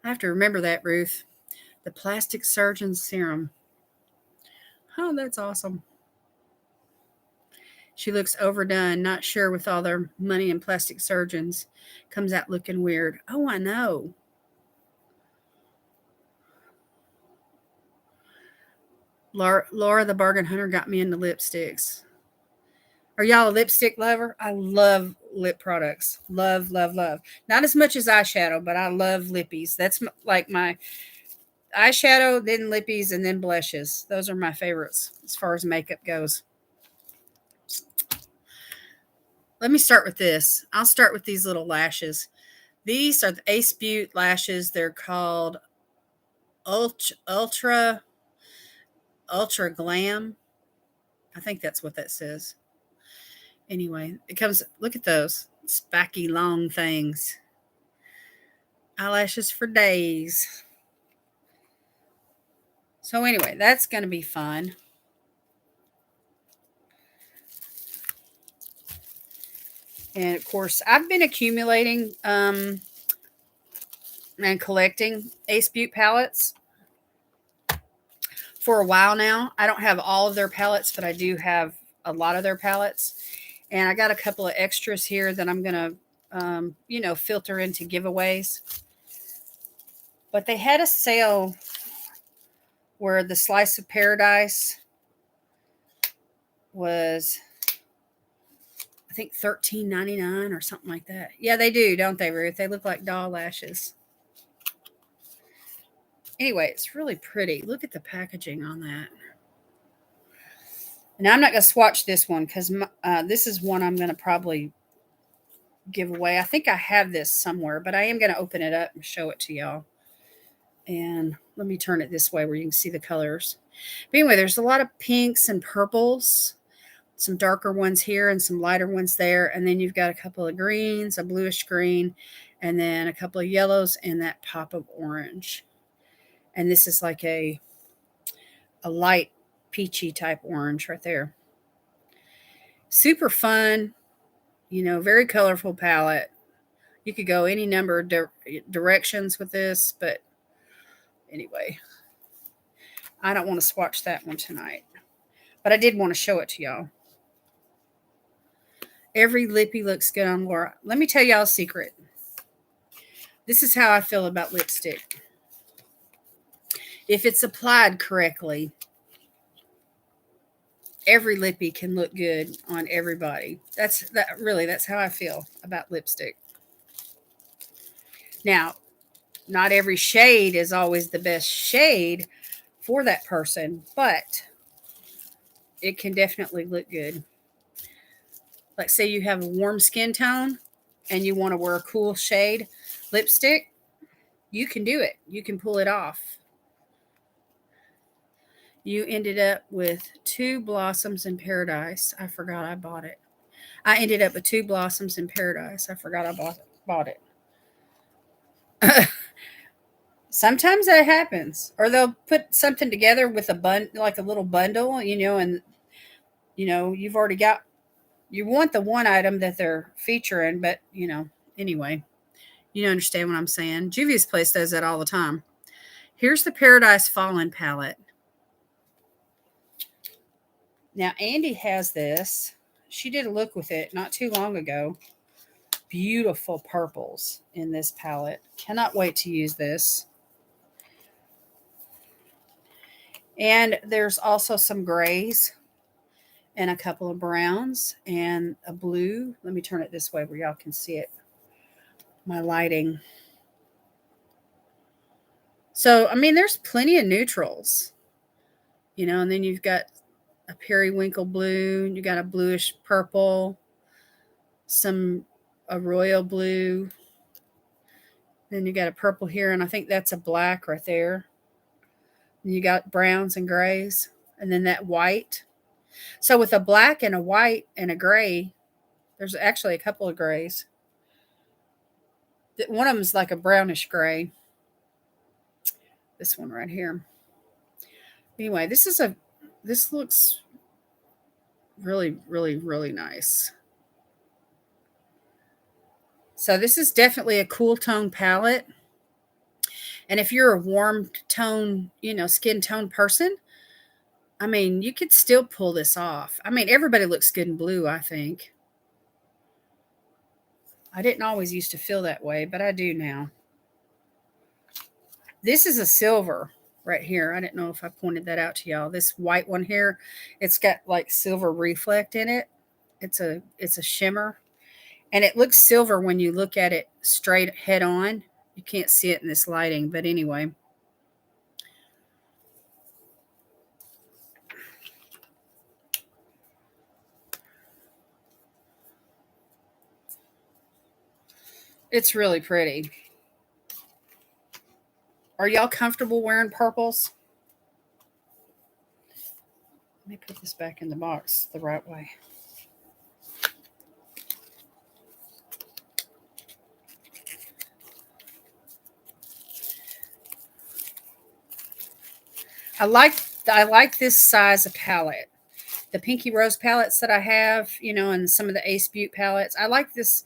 I have to remember that, Ruth. The plastic surgeon serum. Oh, that's awesome. She looks overdone, not sure with all their money and plastic surgeons. Comes out looking weird. Oh, I know. Laura the Bargain Hunter got me into lipsticks. Are y'all a lipstick lover? I love lip products. Love, love, love. Not as much as eyeshadow, but I love lippies. That's like my eyeshadow, then lippies, and then blushes. Those are my favorites as far as makeup goes. Let me start with this. I'll start with these little lashes. These are the Ace Beaute lashes. They're called Ultra Glam. I think that's what that says. Anyway, it comes, look at those spiky long things. Eyelashes for days. So anyway, that's going to be fun. And of course, I've been accumulating and collecting Ace Beaute palettes for a while now. I don't have all of their palettes, but I do have a lot of their palettes. And I got a couple of extras here that I'm going to, you know, filter into giveaways. But they had a sale where the Slice of Paradise was, I think, $13.99 or something like that. Yeah, they do, don't they, Ruth? They look like doll lashes. Anyway, it's really pretty. Look at the packaging on that. And I'm not going to swatch this one because this is one I'm going to probably give away. I think I have this somewhere, but I am going to open it up and show it to y'all. And let me turn it this way where you can see the colors. But anyway, there's a lot of pinks and purples, some darker ones here and some lighter ones there. And then you've got a couple of greens, a bluish green, and then a couple of yellows and that pop of orange. And this is like a light peachy type orange right there. Super fun, you know, very colorful palette. You could go any number of directions with this, but anyway, I don't want to swatch that one tonight. But I did want to show it to y'all. Every lippy looks good on Laura. Let me tell y'all a secret. This is how I feel about lipstick. If it's applied correctly, every lippy can look good on everybody. That's how I feel about lipstick. Now, not every shade is always the best shade for that person, but it can definitely look good. Like say you have a warm skin tone and you want to wear a cool shade lipstick, you can do it. You can pull it off. You ended up with 2 Blossoms in Paradise. I forgot I bought it. I ended up with 2 Blossoms in Paradise. I forgot I bought it. Sometimes that happens, or they'll put something together with like a little bundle, and you've already got, you want the one item that they're featuring, but anyway, you understand what I'm saying. Juvia's Place does that all the time. Here's the Paradise Fallen palette. Now Andy has this. She did a look with it not too long ago. Beautiful purples in this palette. Cannot wait to use this. And there's also some grays and a couple of browns and a blue. Let me turn it this way where y'all can see it. My lighting. So, I mean, there's plenty of neutrals, and then you've got a periwinkle blue, you got a bluish purple, a royal blue, then you got a purple here, and I think that's a black right there. And you got browns and grays, and then that white. So with a black and a white and a gray, there's actually a couple of grays. One of them is like a brownish gray. This one right here. Anyway, this looks really, really, really nice. So this is definitely a cool tone palette. And if you're a warm tone, skin tone person, I mean, you could still pull this off. I mean, everybody looks good in blue, I think. I didn't always used to feel that way, but I do now. This is a silver right here. I didn't know if I pointed that out to y'all. This white one here, it's got like silver reflect in it. It's a shimmer. And it looks silver when you look at it straight head on. You can't see it in this lighting, but anyway. It's really pretty. Are y'all comfortable wearing purples? Let me put this back in the box the right way. I like this size of palette. The Pinky Rose palettes that I have, and some of the Ace Beaute palettes. I like this.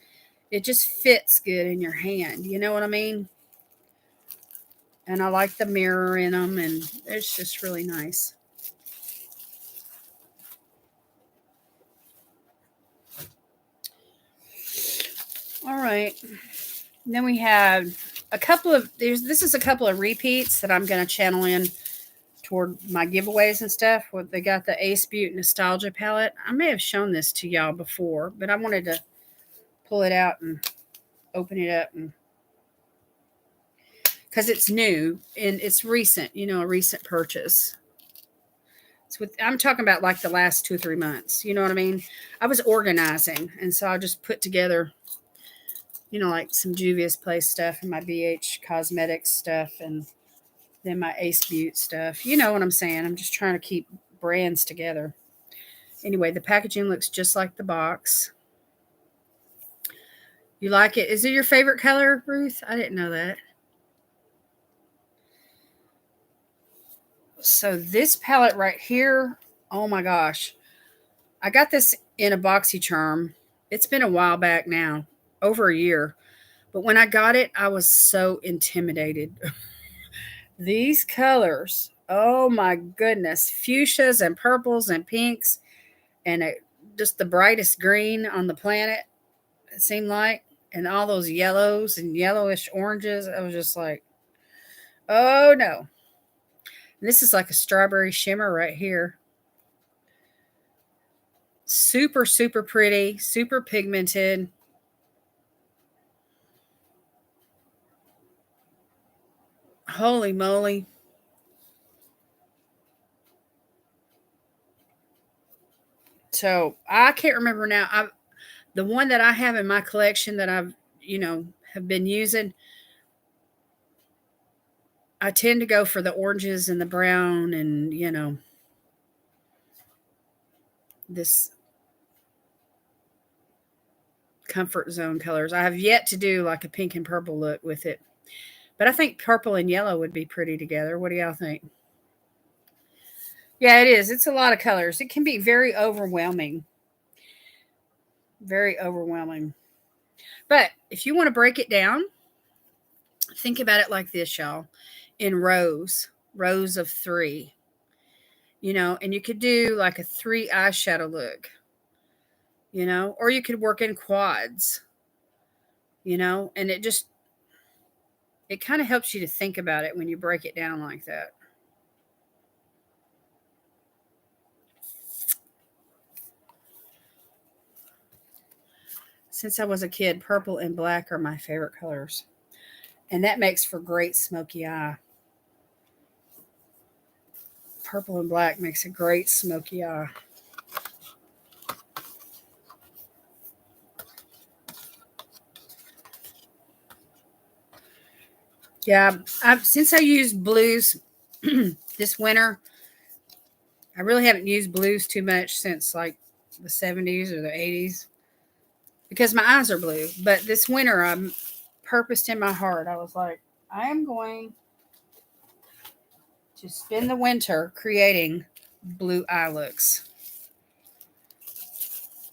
It just fits good in your hand. You know what I mean? And I like the mirror in them, and it's just really nice. All right. And then we have this is a couple of repeats that I'm going to channel in toward my giveaways and stuff. They got the Ace Beaute Nostalgia palette. I may have shown this to y'all before, but I wanted to pull it out and open it up, and because it's new and it's recent, a recent purchase. I'm talking about like the last 2 or 3 months. You know what I mean? I was organizing, and so I just put together, like some Juvia's Place stuff and my BH Cosmetics stuff, and then my Ace Beaute stuff. You know what I'm saying? I'm just trying to keep brands together. Anyway, the packaging looks just like the box. You like it? Is it your favorite color, Ruth? I didn't know that. So this palette right here, oh my gosh. I got this in a BoxyCharm. It's been a while back now, over a year. But when I got it, I was so intimidated. These colors, oh my goodness. Fuchsias and purples and pinks and just the brightest green on the planet, it seemed like. And all those yellows and yellowish oranges. I was just like, oh no. This is like a strawberry shimmer right here. Super, super pretty, super pigmented. Holy moly. So I can't remember now. The one that I have in my collection that I've, have been using, I tend to go for the oranges and the brown and, this comfort zone colors. I have yet to do like a pink and purple look with it. But I think purple and yellow would be pretty together. What do y'all think? Yeah, it is. It's a lot of colors. It can be very overwhelming. Very overwhelming. But if you want to break it down, think about it like this, y'all. In rows of 3. And you could do like a 3 eyeshadow look, or you could work in quads, and it kind of helps you to think about it when you break it down like that. Since I was a kid, purple and black are my favorite colors. And that makes for great smoky eye. Purple and black makes a great smoky eye. Yeah, since I used blues this winter, I really haven't used blues too much since like the 70s or the 80s because my eyes are blue. But this winter, I purposed in my heart, I was like, I am going to spend the winter creating blue eye looks.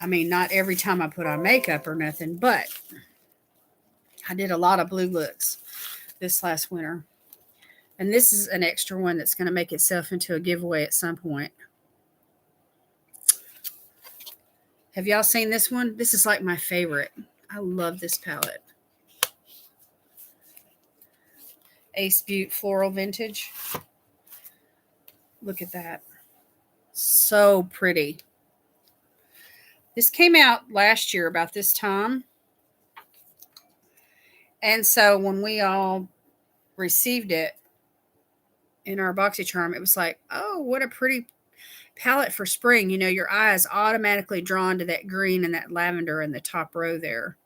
I mean, not every time I put on makeup or nothing, but I did a lot of blue looks this last winter. And this is an extra one that's going to make itself into a giveaway at some point. Have y'all seen this one? This is like my favorite. I love this palette. Ace Beaute Floral Vintage. Look at that. So pretty. This came out last year about this time. And so when we all received it in our BoxyCharm, it was like, oh, what a pretty palette for spring. Your eye is automatically drawn to that green and that lavender in the top row there.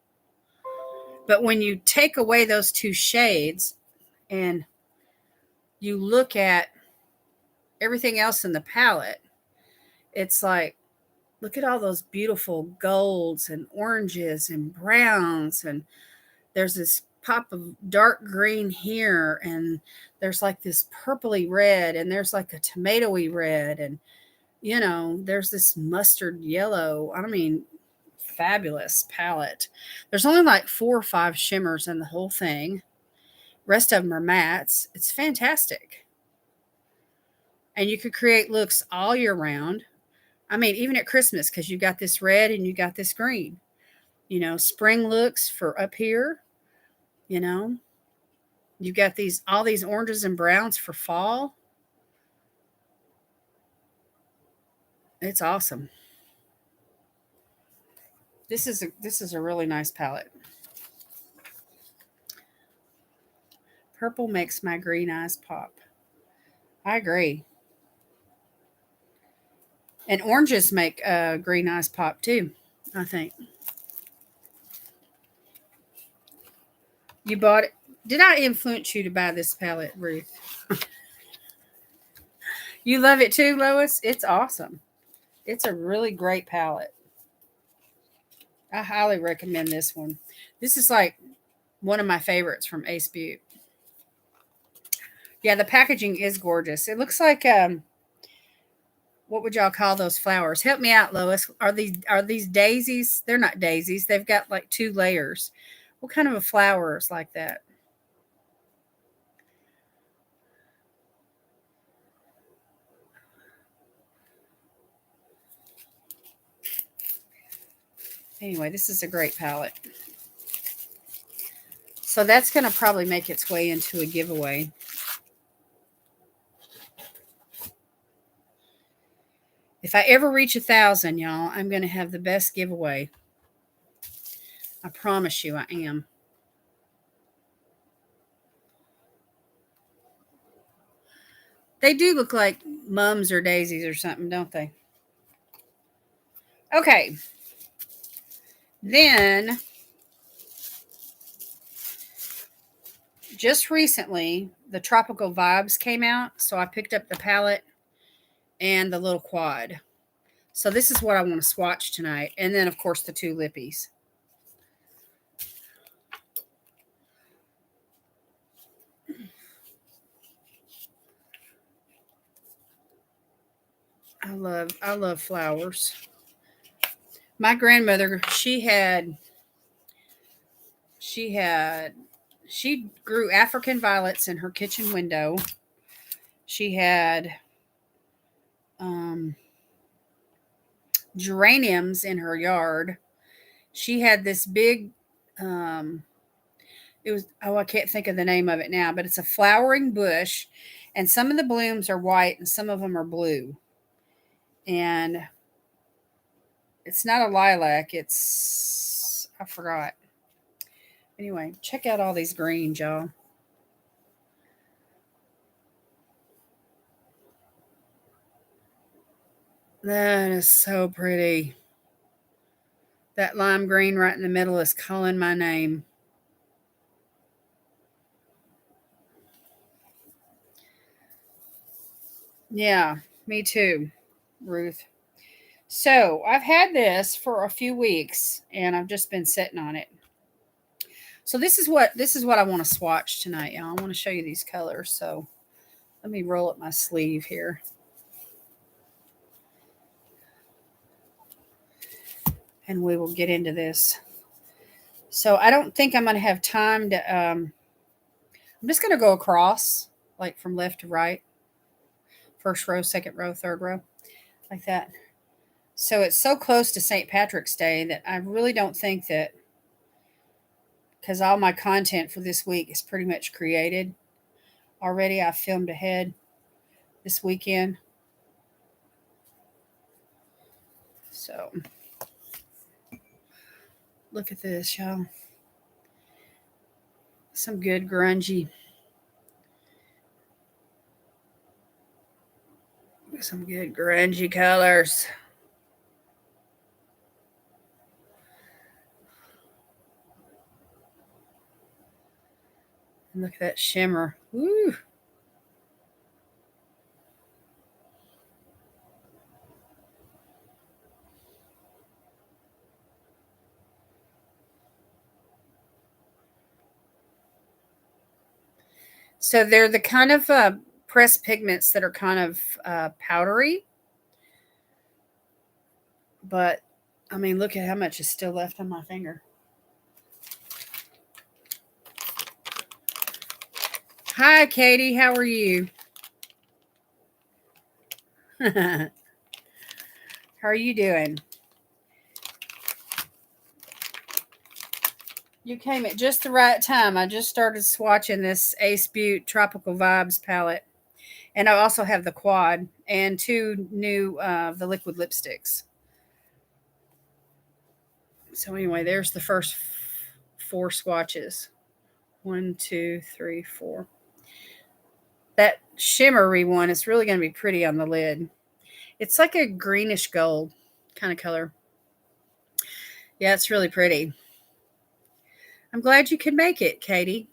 But when you take away those 2 shades and you look at everything else in the palette, it's like, look at all those beautiful golds and oranges and browns. And there's this pop of dark green here. And there's like this purpley red. And there's like a tomatoey red. And, there's this mustard yellow. I mean, fabulous palette. There's only like 4 or 5 shimmers in the whole thing. Rest of them are mattes. It's fantastic. And you could create looks all year round. I mean, even at Christmas, because you got this red and you got this green. Spring looks for up here. You got all these oranges and browns for fall. It's awesome. This is a really nice palette. Purple makes my green eyes pop. I agree. And oranges make green eyes pop too, I think. You bought it. Did I influence you to buy this palette, Ruth? You love it too, Lois? It's awesome. It's a really great palette. I highly recommend this one. This is like one of my favorites from Ace Beaute. Yeah, the packaging is gorgeous. It looks like what would y'all call those flowers? Help me out, Lois. Are these daisies? They're not daisies. They've got like 2 layers. What kind of a flower is like that? Anyway, this is a great palette. So that's going to probably make its way into a giveaway. If I ever reach 1,000, y'all, I'm going to have the best giveaway. I promise you I am. They do look like mums or daisies or something, don't they? Okay. Then, just recently, the Tropical Vibes came out. So I picked up the palette and the little quad. So this is what I want to swatch tonight. And then, of course, the 2 lippies. I love flowers. My grandmother, she grew African violets in her kitchen window. She had um, geraniums in her yard. She had this big, um, it was, oh, I can't think of the name of it now, but it's a flowering bush, and some of the blooms are white and some of them are blue. And it's not a lilac, I forgot. Anyway, check out all these greens, y'all. That is so pretty. That lime green right in the middle is calling my name. Yeah, me too, Ruth. So I've had this for a few weeks and I've just been sitting on it. So this is what I want to swatch tonight, y'all. I want to show you these colors. So let me roll up my sleeve here. And we will get into this. So I don't think I'm going to have time to I'm just going to go across like from left to right. First row, second row, third row, like that. So it's so close to St. Patrick's Day that I really don't think that, because all my content for this week is pretty much created already. I filmed ahead this weekend. So look at this, y'all. Some good grungy. Some good grungy colors. And look at that shimmer. Woo! So they're the kind of pressed pigments that are kind of powdery. But, I mean, look at how much is still left on my finger. Hi, Katie. How are you? How are you doing? You came at just the right time. I just started swatching this Ace Beaute Tropical Vibes palette. And I also have the quad and two new the liquid lipsticks. So anyway, there's the first four swatches. 1, 2, 3, 4. That shimmery one is really going to be pretty on the lid. It's like a greenish gold kind of color. Yeah, it's really pretty. I'm glad you could make it, Katie.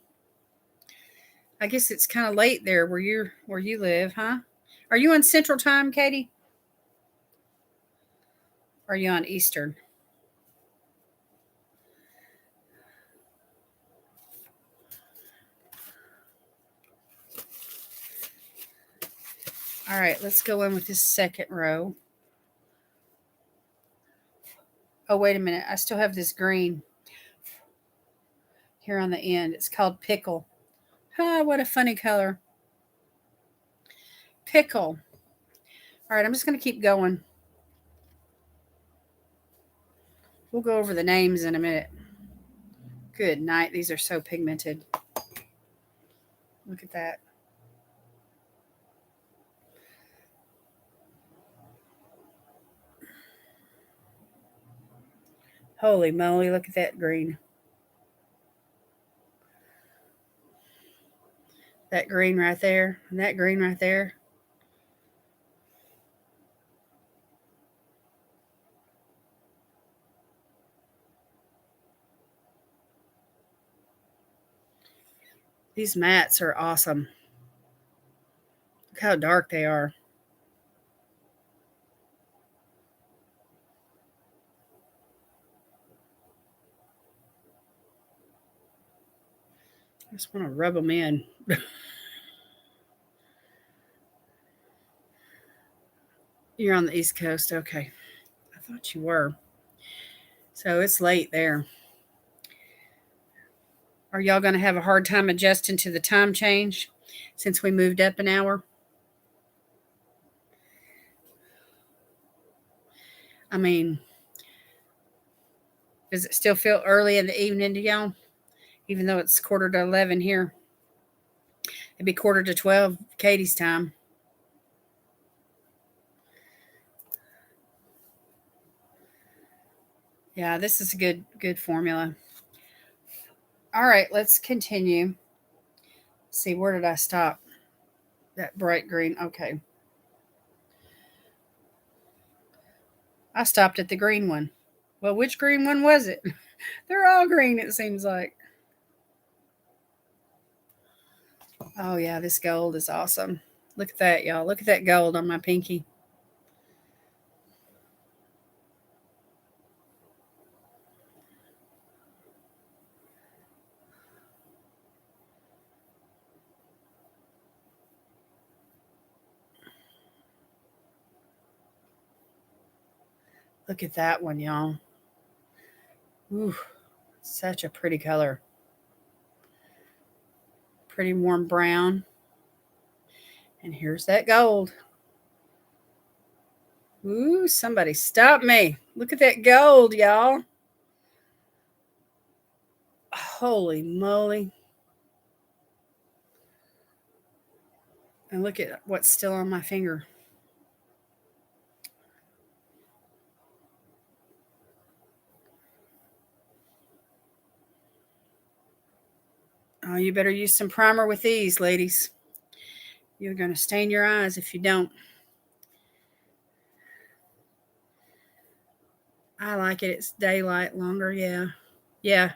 I guess it's kind of late there where you live, huh? Are you on Central Time, Katie? Or are you on Eastern? All right, let's go in with this second row. Oh, wait a minute. I still have this green here on the end. It's called Pickle. Ah, what a funny color. Pickle. All right, I'm just going to keep going. We'll go over the names in a minute. Good night. These are so pigmented. Look at that. Holy moly, look at that green. That green right there, and that green right there. These mats are awesome. Look how dark they are. I just want to rub them in. You're on the East Coast. Okay. I thought you were. So it's late there. Are y'all going to have a hard time adjusting to the time change since we moved up an hour? I mean, does it still feel early in the evening to y'all? Even though it's quarter to 11 here. It'd be quarter to 12 Katie's time. Yeah, this is a good formula. All right, let's continue. See, where did I stop? That bright green. Okay. I stopped at the green one. Well, which green one was it? They're all green, it seems like. Oh, yeah, this gold is awesome. Look at that, y'all. Look at that gold on my pinky. Look at that one, y'all. Ooh, such a pretty color. Pretty warm brown. And here's that gold. Ooh, somebody stop me. Look at that gold, y'all. Holy moly. And look at what's still on my finger. Oh, you better use some primer with these, ladies. You're going to stain your eyes if you don't. I like it. It's daylight longer. Yeah. Yeah.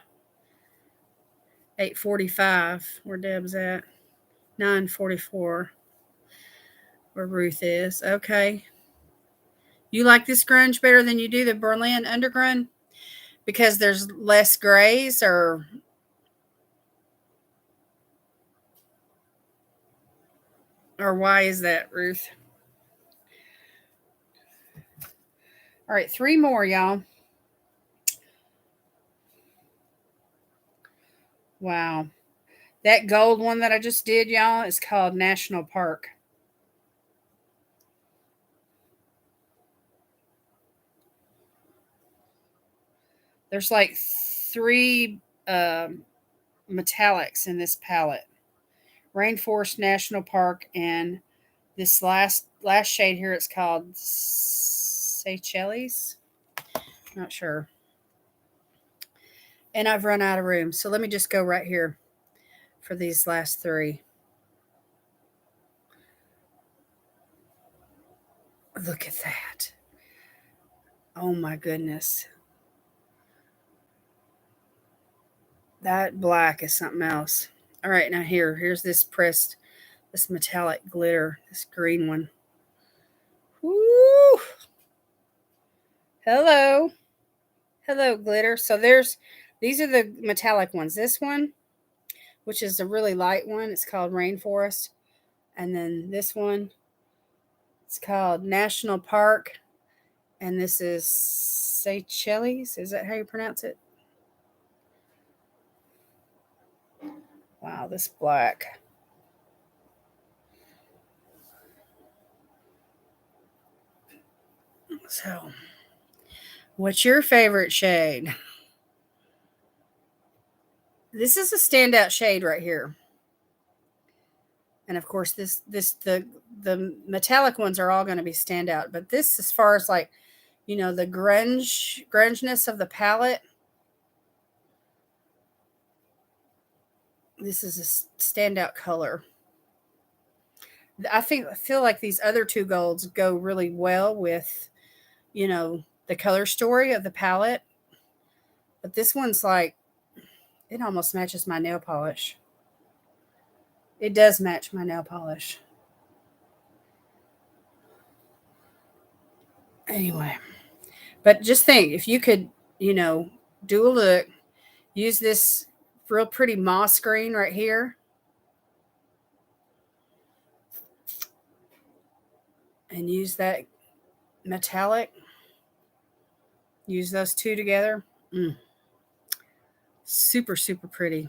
8:45 where Deb's at. 9:44 where Ruth is. Okay. You like this grunge better than you do the Berlin undergrunge because there's less grays, or why is that, Ruth? All right, 3 more, y'all. Wow. That gold one that I just did, y'all, is called National Park. There's like 3 metallics in this palette. Rainforest National Park, and this last shade here, it's called Seychelles. Not sure. And I've run out of room, so let me just go right here for these last 3. Look at that. Oh my goodness. That black is something else. All right, now here's this pressed, this metallic glitter, this green one. Woo! Hello. Hello, glitter. So these are the metallic ones. This one, which is a really light one, it's called Rainforest. And then this one, it's called National Park. And this is Seychelles. Is that how you pronounce it? Wow, this black. So, what's your favorite shade? This is a standout shade right here. And of course, the metallic ones are all going to be standout. But this, as far as like, the grungeness of the palette, this is a standout color. I feel like these other 2 golds go really well with, the color story of the palette. But this one's like, it almost matches my nail polish. It does match my nail polish. Anyway, but just think, if you could, do a look, use this real pretty moss green right here, and use that metallic. Use those two together. Mm. Super, super pretty.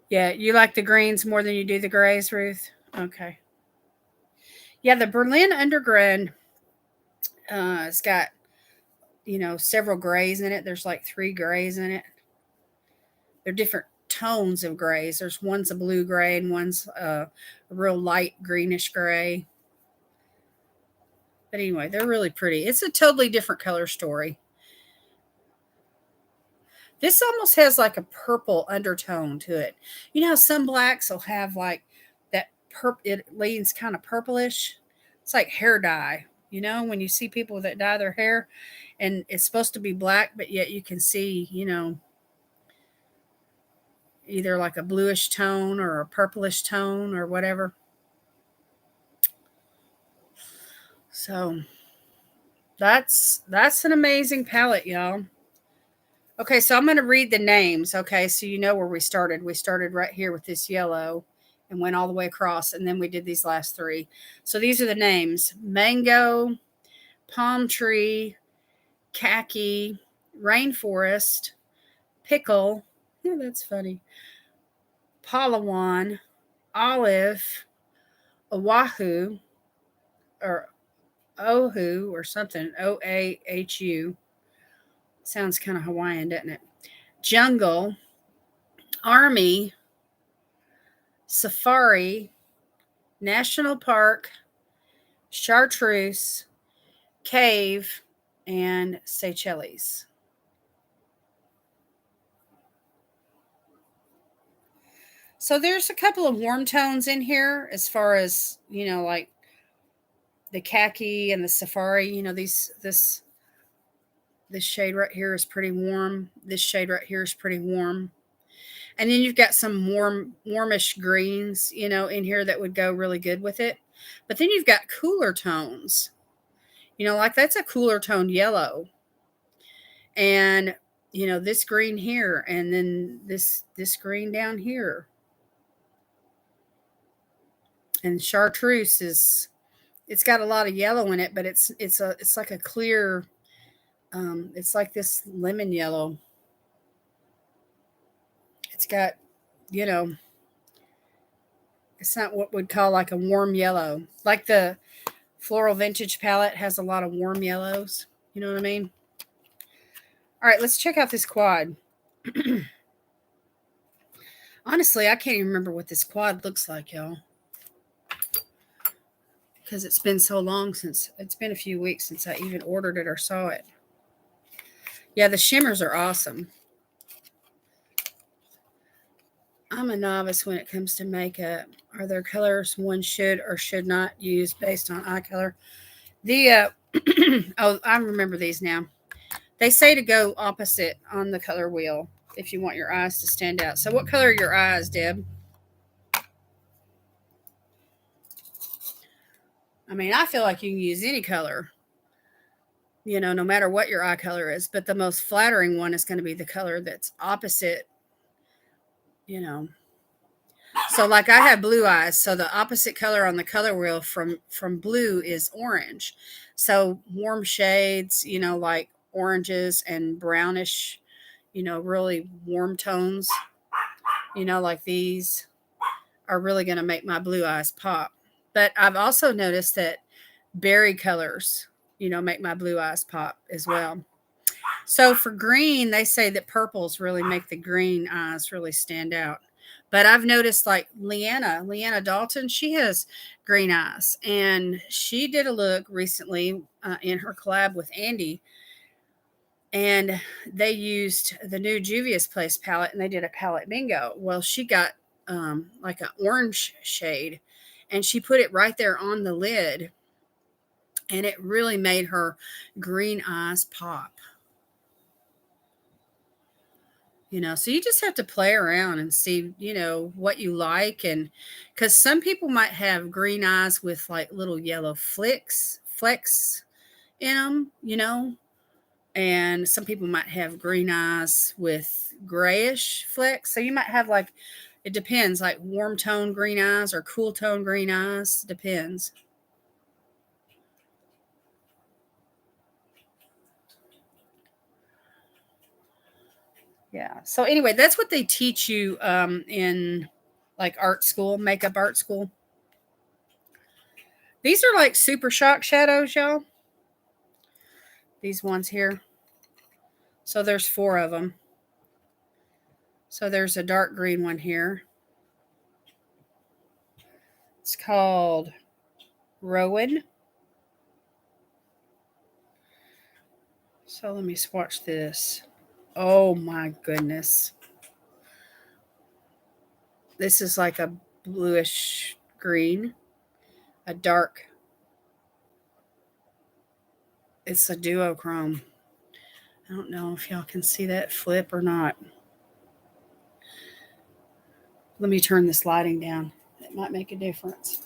Yeah, you like the greens more than you do the grays, Ruth? Okay. Yeah, the Berlin Underground, it's got, several grays in it. There's like 3 grays in it. They're different tones of grays. There's one's a blue gray and one's a real light greenish gray. But anyway, they're really pretty. It's a totally different color story. This almost has like a purple undertone to it. You know how some blacks will have like that it leans kind of purplish. It's like hair dye. You know, when you see people that dye their hair and it's supposed to be black, but yet you can see, either like a bluish tone or a purplish tone or whatever. So that's an amazing palette, y'all. Okay, so I'm going to read the names, okay, so you know where we started. We started right here with this yellow and went all the way across, and then we did these last 3. So these are the names: mango, palm tree, khaki, rainforest, pickle, yeah, that's funny, Palawan, olive, Oahu, or Ohu or something, Oahu. Sounds kind of Hawaiian, doesn't it? Jungle, army, safari, national park, chartreuse, cave, and Seychelles. So there's a couple of warm tones in here as far as, like the khaki and the safari, this shade right here is pretty warm. This shade right here is pretty warm. And then you've got some warmish greens, in here that would go really good with it. But then you've got cooler tones. Like that's a cooler toned yellow. And this green here, and then this green down here. And chartreuse it's got a lot of yellow in it, but it's like a clear, it's like this lemon yellow. It's got, you know, it's not what we'd call like a warm yellow. Like the Floral Vintage palette has a lot of warm yellows. You know what I mean? All right, let's check out this quad. Honestly, I can't even remember what this quad looks like, y'all. Because it's been so long since, it's been a few weeks since I even ordered it or saw it. Yeah, the shimmers are awesome. I'm a novice when it comes to makeup. Are there colors one should or should not use based on eye color? The oh, I remember these now. They say to go opposite on the color wheel if you want your eyes to stand out. So what color are your eyes, Deb? I mean, I feel like you can use any color, no matter what your eye color is. But the most flattering one is going to be the color that's opposite, So like I have blue eyes. So the opposite color on the color wheel from blue is orange. So warm shades, like oranges and brownish, really warm tones, like these are really going to make my blue eyes pop. But I've also noticed that berry colors, make my blue eyes pop as well. So for green, they say that purples really make the green eyes really stand out. But I've noticed like Leanna Dalton, she has green eyes. And she did a look recently in her collab with Andy. And they used the new Juvia's Place palette and they did a palette bingo. Well, she got like an orange shade and she put it right there on the lid. And it really made her green eyes pop. So you just have to play around and see, what you like. And because some people might have green eyes with like little yellow flecks in them, And some people might have green eyes with grayish flecks. So you might have like, it depends, like warm tone green eyes or cool tone green eyes. Depends. Yeah. So anyway, that's what they teach you in like art school, makeup art school. These are like super shock shadows, y'all. These ones here. So there's 4 of them. So there's a dark green one here. It's called Rowan. So let me swatch this. Oh my goodness. This is like a bluish green, a dark. It's a duochrome. I don't know if y'all can see that flip or not. Let me turn this lighting down. It might make a difference.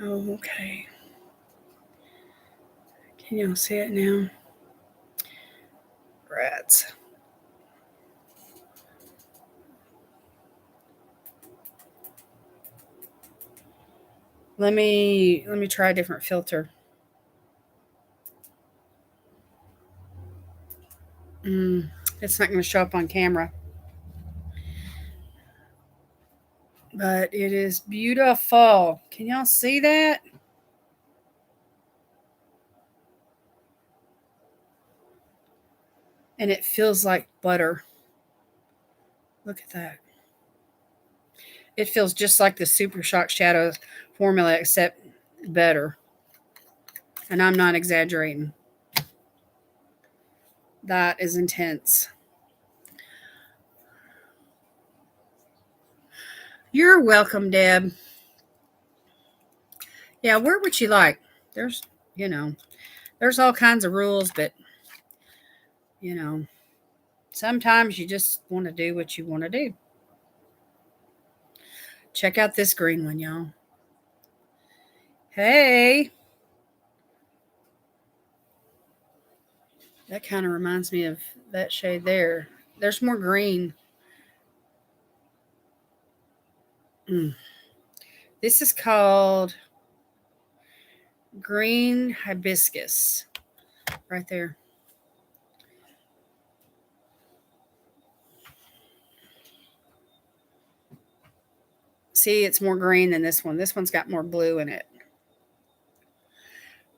Oh, okay. Can y'all see it now? Rats. Let me try a different filter. It's not going to show up on camera. But it is beautiful. Can y'all see that? And it feels like butter. Look at that. It feels just like the Super Shock Shadows formula, except better. And I'm not exaggerating. That is intense. You're welcome, Deb. Yeah, where would you like? There's, there's all kinds of rules, but, sometimes you just want to do what you want to do. Check out this green one, y'all. Hey. That kind of reminds me of that shade there. There's more green. This is called Green Hibiscus. Right there. See, it's more green than this one. This one's got more blue in it.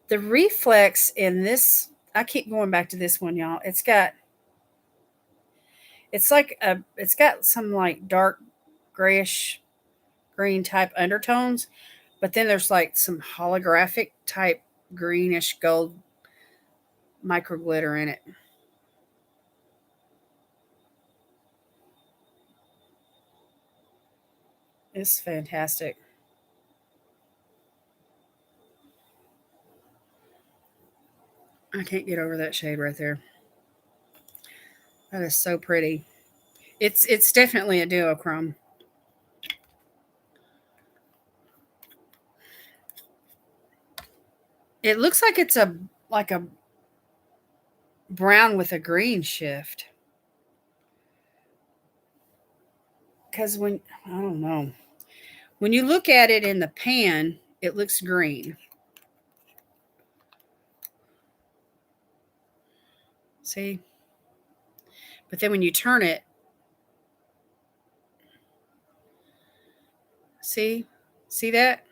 The reflex in this, I keep going back to this one, y'all. It's got some like dark grayish green type undertones, but then there's like some holographic type greenish gold micro glitter in it. It's fantastic. I can't get over that shade right there. That is so pretty. It's definitely a duochrome. It looks like it's a brown with a green shift. Because I don't know. When you look at it in the pan, it looks green. See? But then when you turn it, see? See that?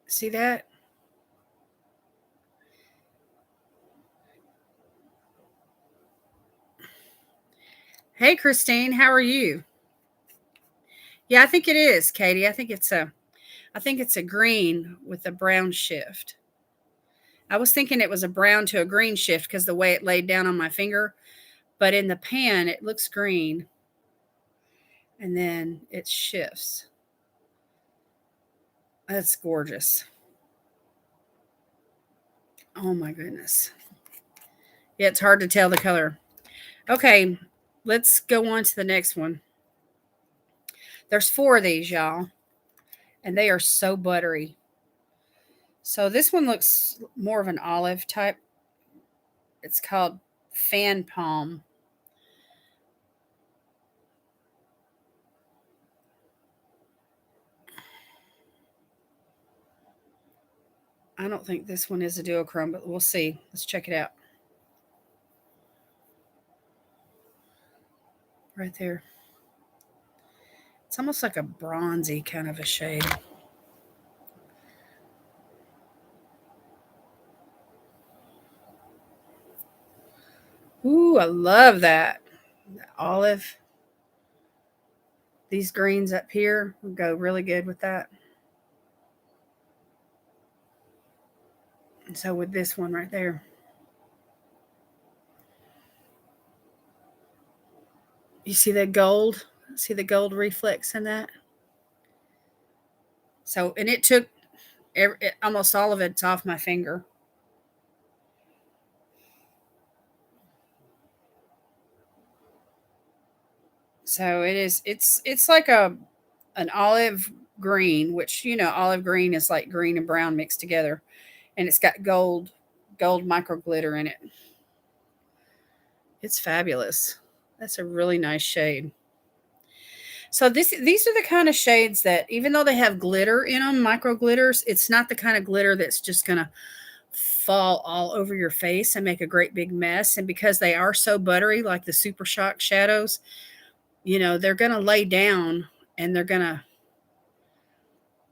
See that? Hey, Christine, how are you? Yeah, I think it is, Katie. I think it's a green with a brown shift. I was thinking it was a brown to a green shift because the way it laid down on my finger, but in the pan it looks green and then it shifts. That's gorgeous. Oh my goodness. Yeah, it's hard to tell the color. Okay, let's go on to the next one. There's 4 of these, y'all, and they are so buttery. So this one looks more of an olive type. It's called Fan Palm. I don't think this one is a duochrome, but we'll see. Let's check it out. Right there. It's almost like a bronzy kind of a shade. Ooh, I love that. The olive. These greens up here will go really good with that. And so with this one right there. You see the gold? See the gold reflex in that? So, and it took almost all of it's off my finger. So it's like an olive green, which olive green is like green and brown mixed together, and it's got gold micro glitter in it. It's fabulous. That's a really nice shade. So these are the kind of shades that, even though they have glitter in them, micro glitters, it's not the kind of glitter that's just gonna fall all over your face and make a great big mess. And because they are so buttery, like the Super Shock shadows, they're gonna lay down, and they're gonna,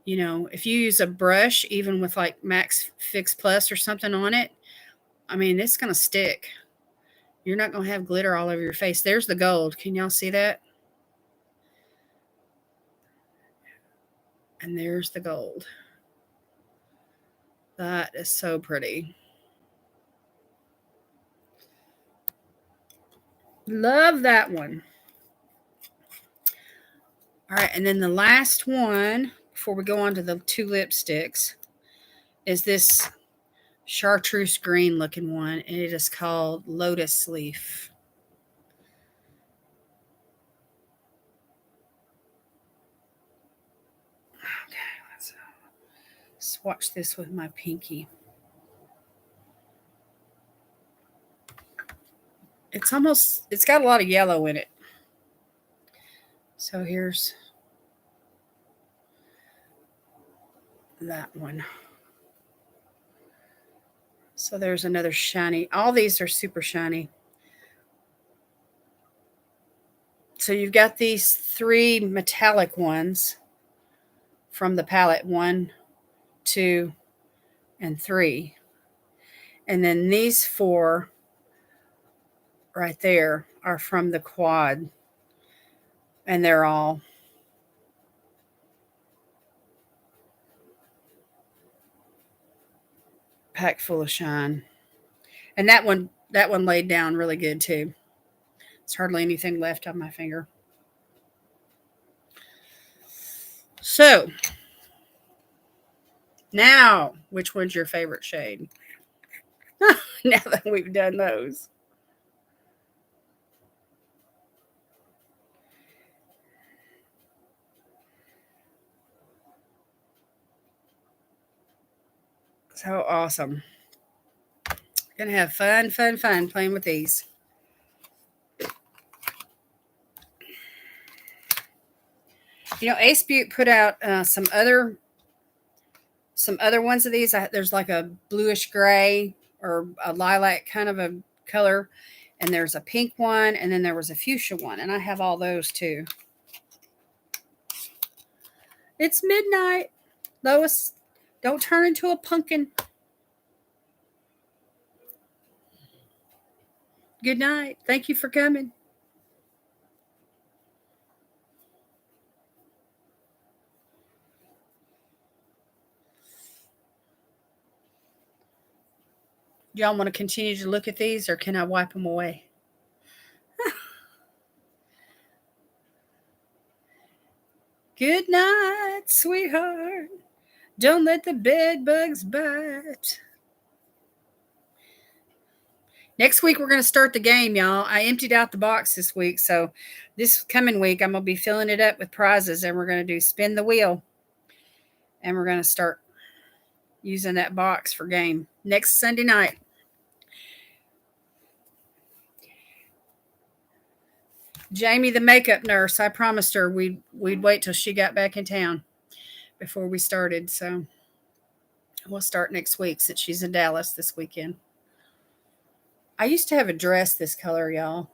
if you use a brush, even with like Max Fix Plus or something on it, I mean, it's gonna stick. You're not gonna have glitter all over your face. There's the gold. Can y'all see that? And there's the gold. That is so pretty. Love that one. All right, and then the last one before we go on to the 2 lipsticks is this chartreuse green looking one, and it is called Lotus Leaf. Okay, let's swatch this with my pinky. It's got a lot of yellow in it. So here's that one. So there's another shiny. All these are super shiny. So you've got these 3 metallic ones from the palette, 1, 2, and 3. And then these 4 right there are from the quad. And they're all packed full of shine. And that one laid down really good too. There's hardly anything left on my finger. So now, which one's your favorite shade? Now that we've done those. So awesome. Gonna have fun playing with these. Ace Beaute put out some other ones of these. There's like a bluish gray or a lilac kind of a color, and there's a pink one, and then there was a fuchsia one, and I have all those too. It's midnight. Lois, don't turn into a pumpkin. Good night. Thank you for coming. Y'all want to continue to look at these, or can I wipe them away? Good night, sweetheart. Don't let the bed bugs bite. Next week, we're going to start the game, y'all. I emptied out the box this week. So this coming week, I'm going to be filling it up with prizes, and we're going to do spin the wheel. And we're going to start using that box for game next Sunday night. Jamie, the makeup nurse, I promised her we'd wait till she got back in town before we started. So we'll start next week since she's in Dallas this weekend. I used to have a dress this color, y'all.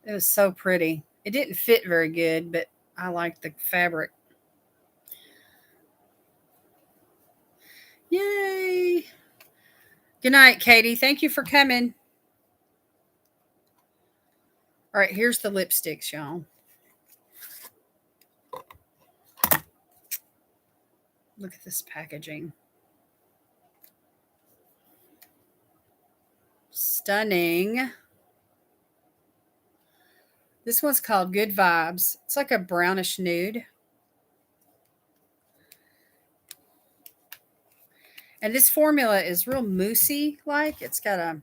It was so pretty. It didn't fit very good, but I liked the fabric. Yay. Good night, Katie. Thank you for coming. All right, here's the lipsticks, y'all. Look at this packaging. Stunning. This one's called Good Vibes. It's like a brownish nude. And this formula is real moussey like. It's got a,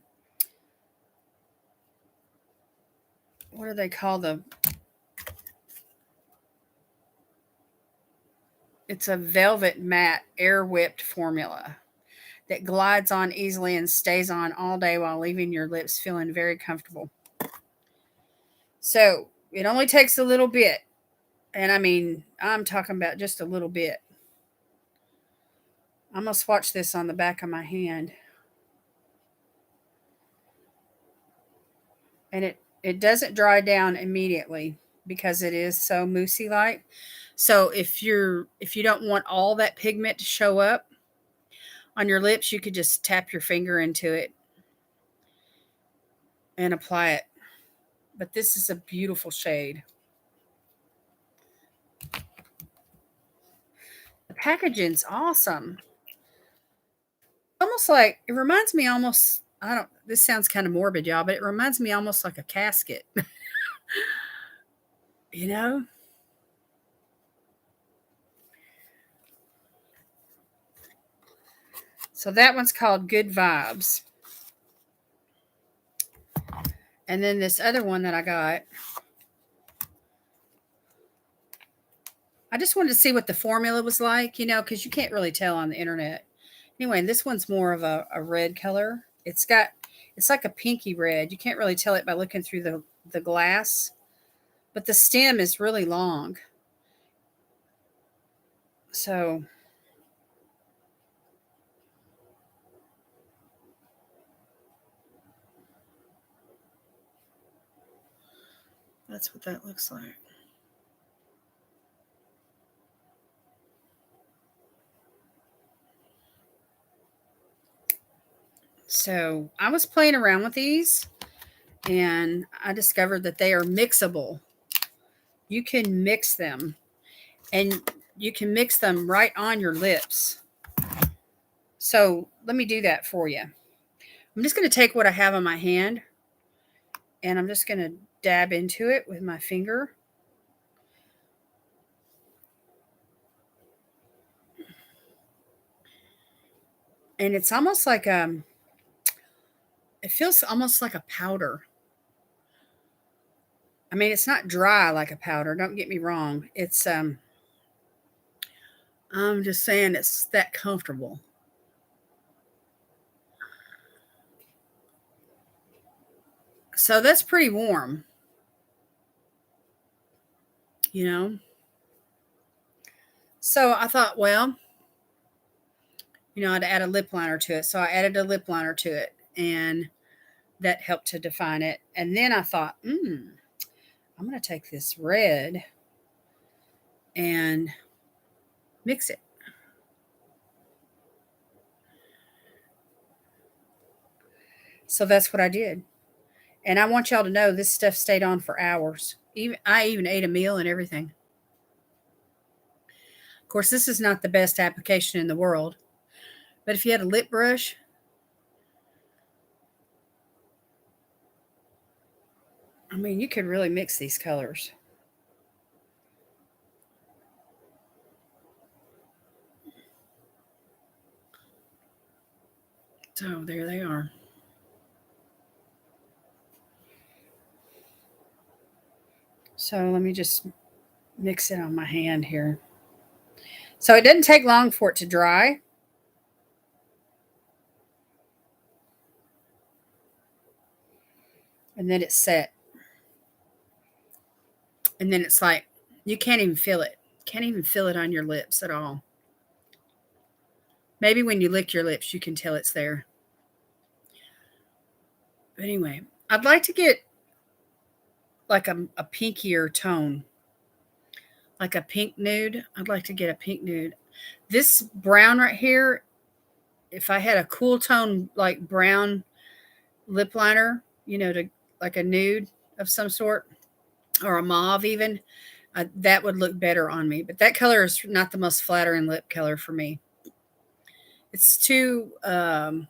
what do they call the, it's a velvet matte air whipped formula that glides on easily and stays on all day while leaving your lips feeling very comfortable. So it only takes a little bit. And I mean, I'm talking about just a little bit. I'm going to swatch this on the back of my hand. And it doesn't dry down immediately because it is so moussey like. So if you don't want all that pigment to show up on your lips, you could just tap your finger into it and apply it. But this is a beautiful shade. The packaging's awesome. Almost like, it reminds me almost, this sounds kind of morbid, y'all, but it reminds me almost like a casket. You know? So that one's called Good Vibes. And then this other one that I got, I just wanted to see what the formula was like, because you can't really tell on the internet. Anyway, this one's more of a red color. It's like a pinky red. You can't really tell it by looking through the glass, but the stem is really long. So that's what that looks like. So I was playing around with these and I discovered that they are mixable. You can mix them and you can mix them right on your lips. So let me do that for you. I'm just going to take what I have on my hand and I'm just going to dab into it with my finger. And it's almost like it feels almost like a powder. I mean, it's not dry like a powder. Don't get me wrong. It's I'm just saying it's that comfortable. So that's pretty warm. You know. So I thought, well, I'd add a lip liner to it. So I added a lip liner to it, and that helped to define it. And then I thought, I'm going to take this red and mix it. So that's what I did. And I want y'all to know this stuff stayed on for hours. I even ate a meal and everything. Of course, this is not the best application in the world. But if you had a lip brush, I mean, you could really mix these colors. So there they are. So let me just mix it on my hand here. So it doesn't take long for it to dry. And then it's set. And then it's like, you can't even feel it. Can't even feel it on your lips at all. Maybe when you lick your lips, you can tell it's there. But anyway, I'd like to get like a pinkier tone, like a pink nude. I'd like to get a pink nude. This brown right here, if I had a cool tone like brown lip liner, to like a nude of some sort, or a mauve even, that would look better on me. But that color is not the most flattering lip color for me. It's too warm.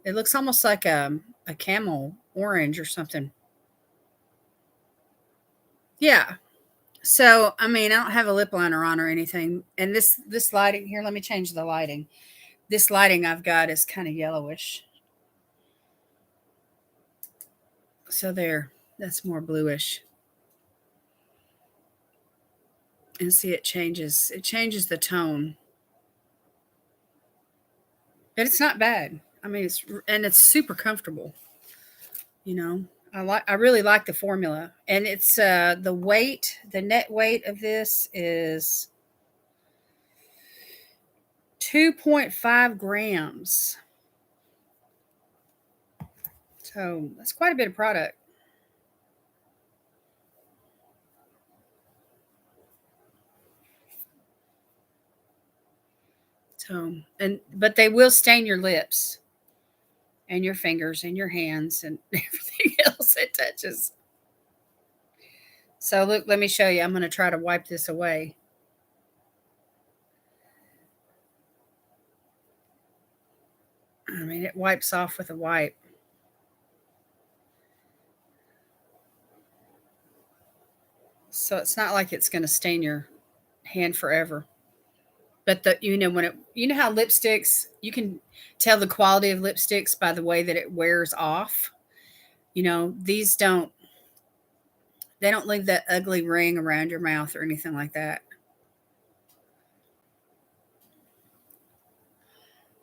It looks almost like a camel orange or something. Yeah. So, I mean, I don't have a lip liner on or anything. And this lighting here, let me change the lighting. This lighting I've got is kind of yellowish. So there, that's more bluish. And see, it changes the tone. But it's not bad. I mean, it's super comfortable. I really like the formula, and it's the net weight of this is 2.5 grams. So that's quite a bit of product. So, but they will stain your lips and your fingers and your hands and everything else it touches. So look, let me show you. I'm going to try to wipe this away. I mean, it wipes off with a wipe. So it's not like it's going to stain your hand forever. But how lipsticks, you can tell the quality of lipsticks by the way that it wears off. These they don't leave that ugly ring around your mouth or anything like that.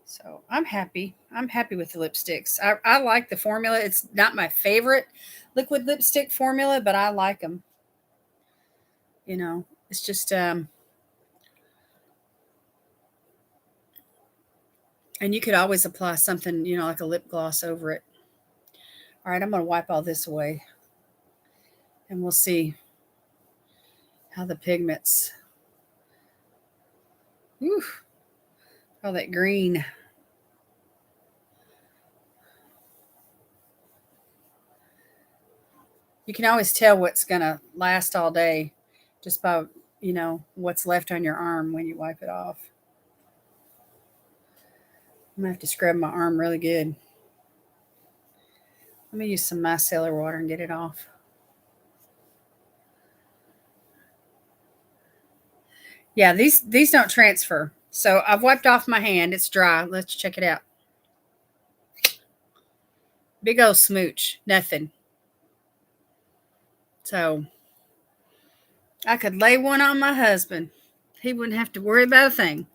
So I'm happy. I'm happy with the lipsticks. I like the formula. It's not my favorite liquid lipstick formula, but I like them. It's just and you could always apply something, like a lip gloss over it. All right, I'm going to wipe all this away, and we'll see how the pigments. Whew, all that green. You can always tell what's going to last all day just by, what's left on your arm when you wipe it off. I'm going to have to scrub my arm really good. Let me use some micellar water and get it off. Yeah, these don't transfer. So I've wiped off my hand. It's dry. Let's check it out. Big old smooch. Nothing. So I could lay one on my husband. He wouldn't have to worry about a thing.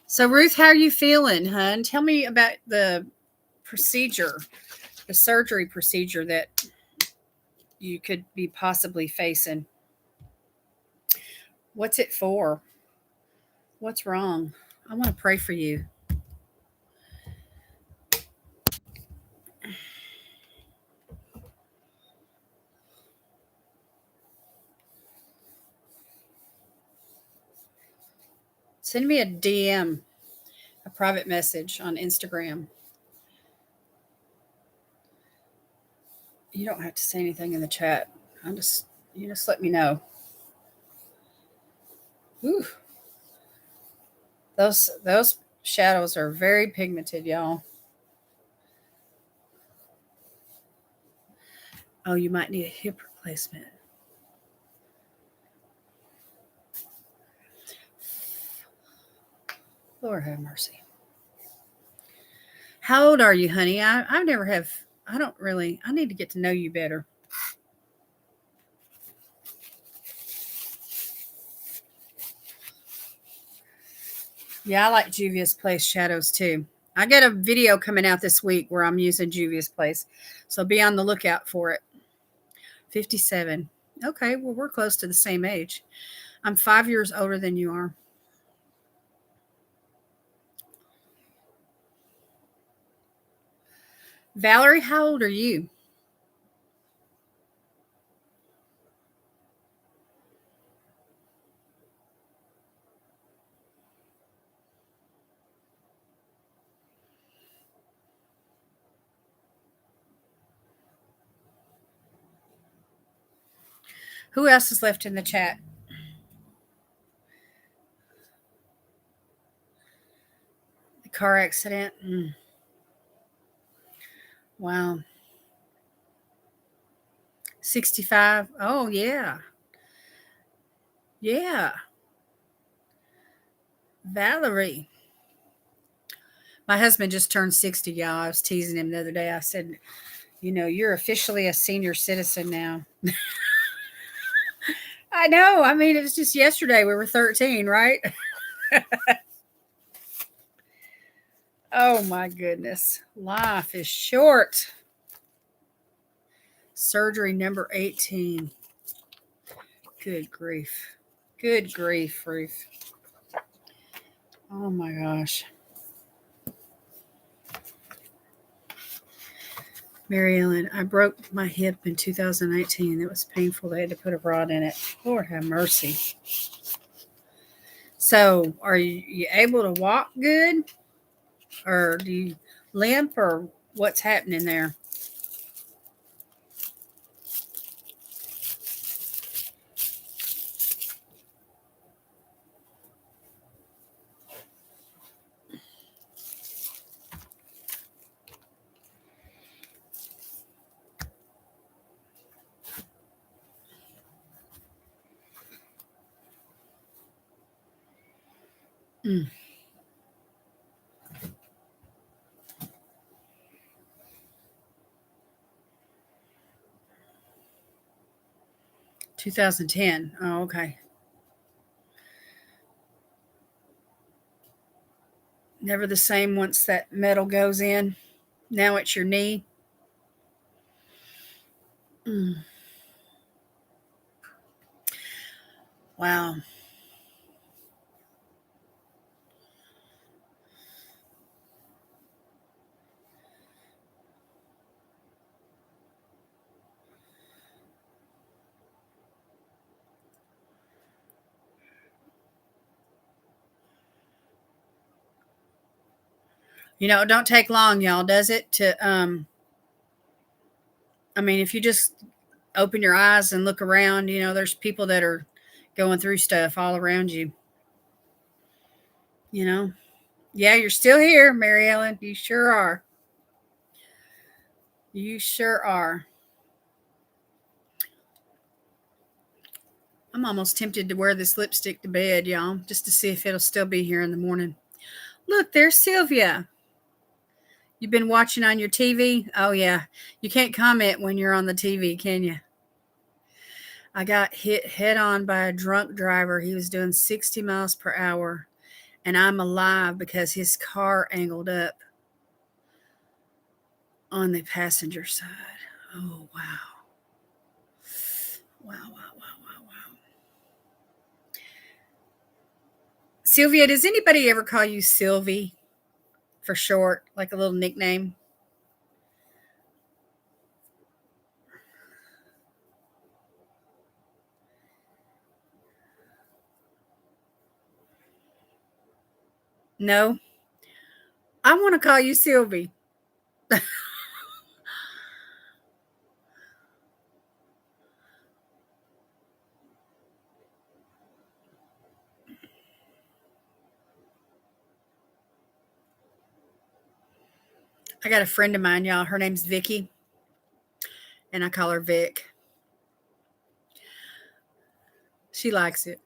So Ruth, how are you feeling, hun? Tell me about the procedure, the surgery procedure that you could be possibly facing. What's it for? What's wrong? I want to pray for you. Send me a DM, a private message on Instagram. You don't have to say anything in the chat. You just let me know. Ooh. Those shadows are very pigmented, y'all. Oh, you might need a hip replacement. Lord have mercy. How old are you, honey? I never have. I don't really. I need to get to know you better. Yeah, I like Juvia's Place shadows too. I got a video coming out this week where I'm using Juvia's Place, so be on the lookout for it. 57. Okay, well, we're close to the same age. I'm 5 years older than you are. Valerie, how old are you? Who else is left in the chat? The car accident? Wow. 65. Oh, yeah. Yeah. Valerie. My husband just turned 60, y'all. I was teasing him the other day. I said, you're officially a senior citizen now. I know. I mean, it was just yesterday. We were 13, right? Oh, my goodness. Life is short. Surgery number 18. Good grief. Good grief, Ruth. Oh, my gosh. Mary Ellen, I broke my hip in 2018. It was painful. They had to put a rod in it. Lord have mercy. So, are you able to walk good? Or do you limp? Or what's happening there? Mm. 2010. Oh, okay. Never the same once that metal goes in. Now it's your knee. Mm. Wow. It don't take long, y'all, does it? I mean, if you just open your eyes and look around, there's people that are going through stuff all around you. You know? Yeah, you're still here, Mary Ellen. You sure are. You sure are. I'm almost tempted to wear this lipstick to bed, y'all, just to see if it'll still be here in the morning. Look, there's Sylvia. You've been watching on your TV? Oh, yeah. You can't comment when you're on the TV, can you? I got hit head on by a drunk driver. He was doing 60 miles per hour, and I'm alive because his car angled up on the passenger side. Oh, wow. Wow, wow, wow, wow, wow. Sylvia, does anybody ever call you Sylvie for short, like a little nickname? No? I want to call you Sylvie. I got a friend of mine, y'all. Her name's Vicky, and I call her Vic. She likes it.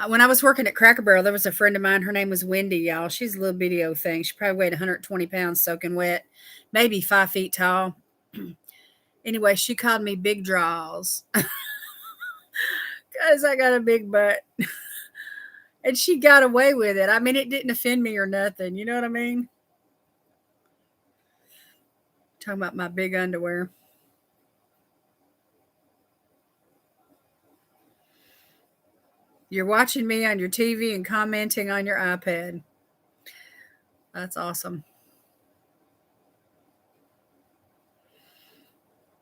When I was working at Cracker Barrel, there was a friend of mine. Her name was Wendy, y'all. She's a little bitty old thing. She probably weighed 120 pounds soaking wet, maybe 5 feet tall. Anyway, she called me Big Draws because I got a big butt. And she got away with it. I mean, it didn't offend me or nothing. You know what I mean? Talking about my big underwear. You're watching me on your TV and commenting on your iPad. That's awesome.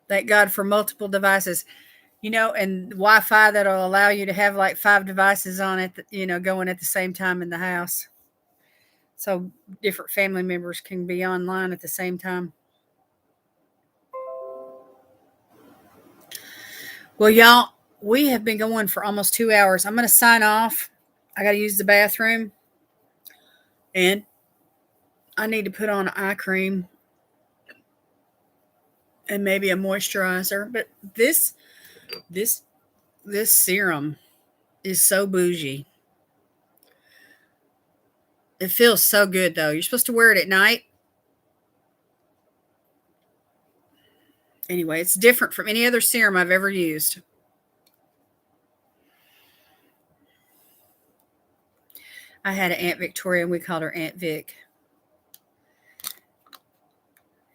Thank God for multiple devices. And Wi-Fi that'll allow you to have like 5 devices on it, going at the same time in the house. So different family members can be online at the same time. Well, y'all, we have been going for almost 2 hours. I'm going to sign off. I got to use the bathroom. And I need to put on eye cream and maybe a moisturizer. But this serum is so bougie. It feels so good though. You're supposed to wear it at night. Anyway, it's different from any other serum I've ever used. I had an Aunt Victoria and we called her Aunt Vic.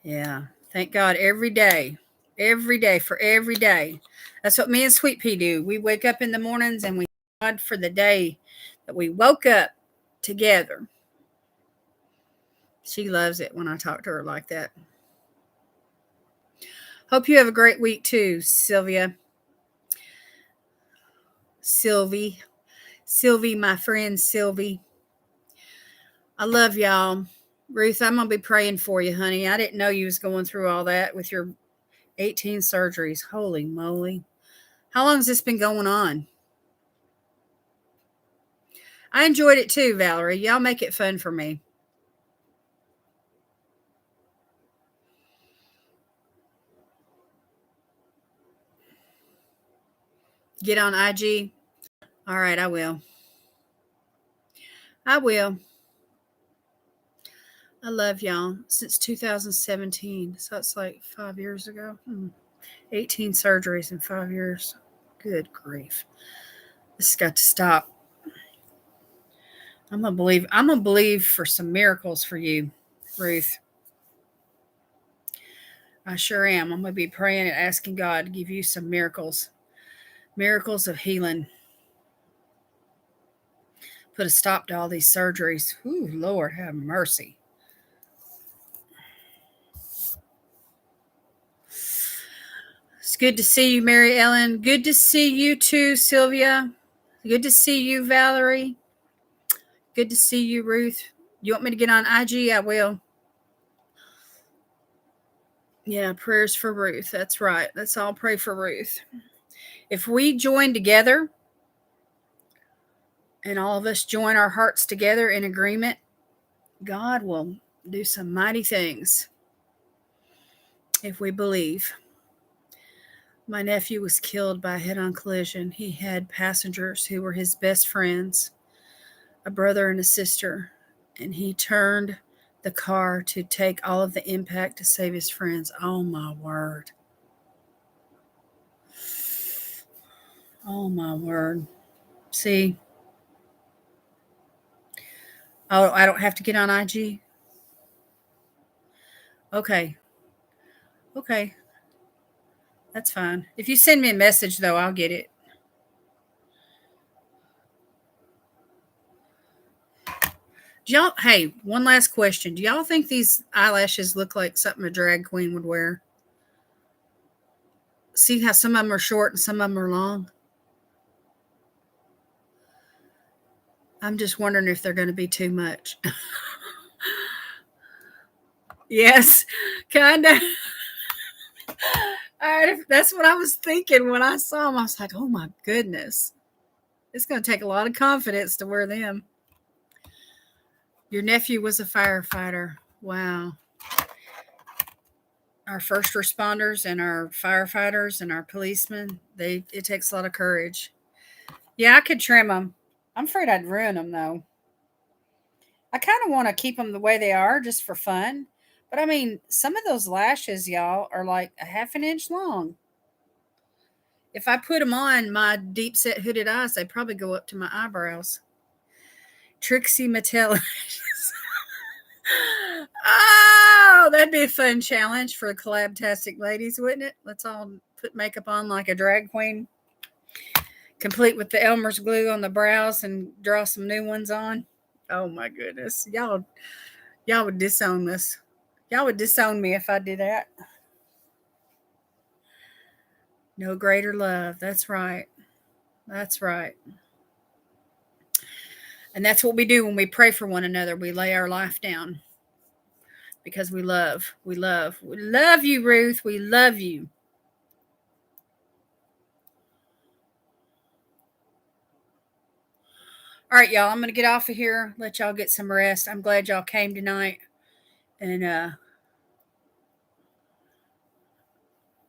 Yeah. Thank God every day for every day. That's what me and Sweet Pea do. We wake up in the mornings and we thank God for the day that we woke up together. She loves it when I talk to her like that. Hope you have a great week too, Sylvie, my friend Sylvie. I love y'all. Ruth, I'm going to be praying for you, honey. I didn't know you was going through all that with your 18 surgeries. Holy moly. How long has this been going on? I enjoyed it too, Valerie. Y'all make it fun for me. Get on IG. All right, I will. I love y'all. Since 2017. So it's like 5 years ago. 18 surgeries in 5 years. Good grief. This has got to stop. I'm gonna believe for some miracles for you, Ruth. I sure am. I'm gonna be praying and asking God to give you some miracles. Miracles of healing. Put a stop to all these surgeries. Ooh, Lord, have mercy. It's good to see you, Mary Ellen. Good to see you too, Sylvia. Good to see you, Valerie. Good to see you, Ruth. You want me to get on IG? I will. Yeah, prayers for Ruth. That's right. Let's all pray for Ruth. If we join together and all of us join our hearts together in agreement, God will do some mighty things if we believe. My nephew was killed by a head-on collision. He had passengers who were his best friends, a brother and a sister, and he turned the car to take all of the impact to save his friends. Oh, my word. Oh, my word. See? Oh, I don't have to get on IG? Okay. That's fine. If you send me a message, though, I'll get it. Hey, one last question. Do y'all think these eyelashes look like something a drag queen would wear? See how some of them are short and some of them are long? I'm just wondering if they're going to be too much. Yes, kind of. All right, that's what I was thinking when I saw them. I was like, oh my goodness. It's going to take a lot of confidence to wear them. Your nephew was a firefighter. Wow. Our first responders and our firefighters and our policemen, it takes a lot of courage. Yeah, I could trim them. I'm afraid I'd ruin them, though. I kind of want to keep them the way they are just for fun. But I mean, some of those lashes, y'all, are like a half an inch long. If I put them on my deep set hooded eyes, they probably go up to my eyebrows. Trixie Mattel. Oh, that'd be a fun challenge for Collabtastic ladies, wouldn't it? Let's all put makeup on like a drag queen, complete with the Elmer's glue on the brows and draw some new ones on. Oh my goodness. Y'all would disown us. Y'all would disown me if I did that. No greater love. That's right. That's right. And that's what we do when we pray for one another. We lay our life down because we love. We love. We love you, Ruth. We love you. All right, y'all. I'm going to get off of here. Let y'all get some rest. I'm glad y'all came tonight. And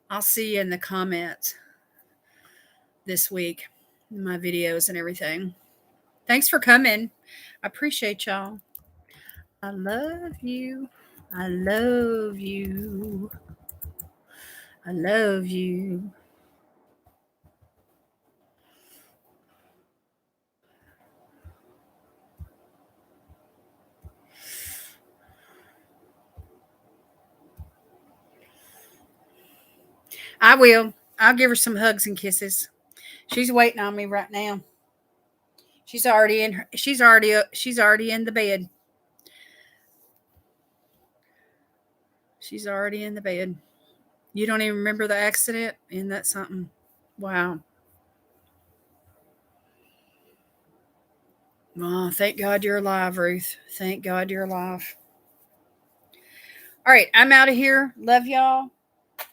I'll see you in the comments this week, in my videos and everything. Thanks for coming. I appreciate y'all. I love you. I love you. I love you. I will. I'll give her some hugs and kisses. She's waiting on me right now. She's already in her, she's already in the bed. She's already in the bed. You don't even remember the accident? Isn't that something? Wow. Oh, thank God you're alive, Ruth. Thank God you're alive. All right, I'm out of here. Love y'all.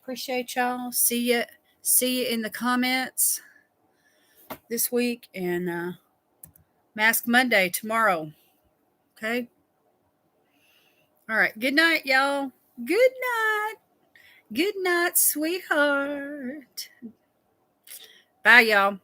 Appreciate y'all. See you. See you in the comments this week, and Mask Monday tomorrow. Okay. All right. Good night, y'all. Good night. Good night, sweetheart. Bye, y'all.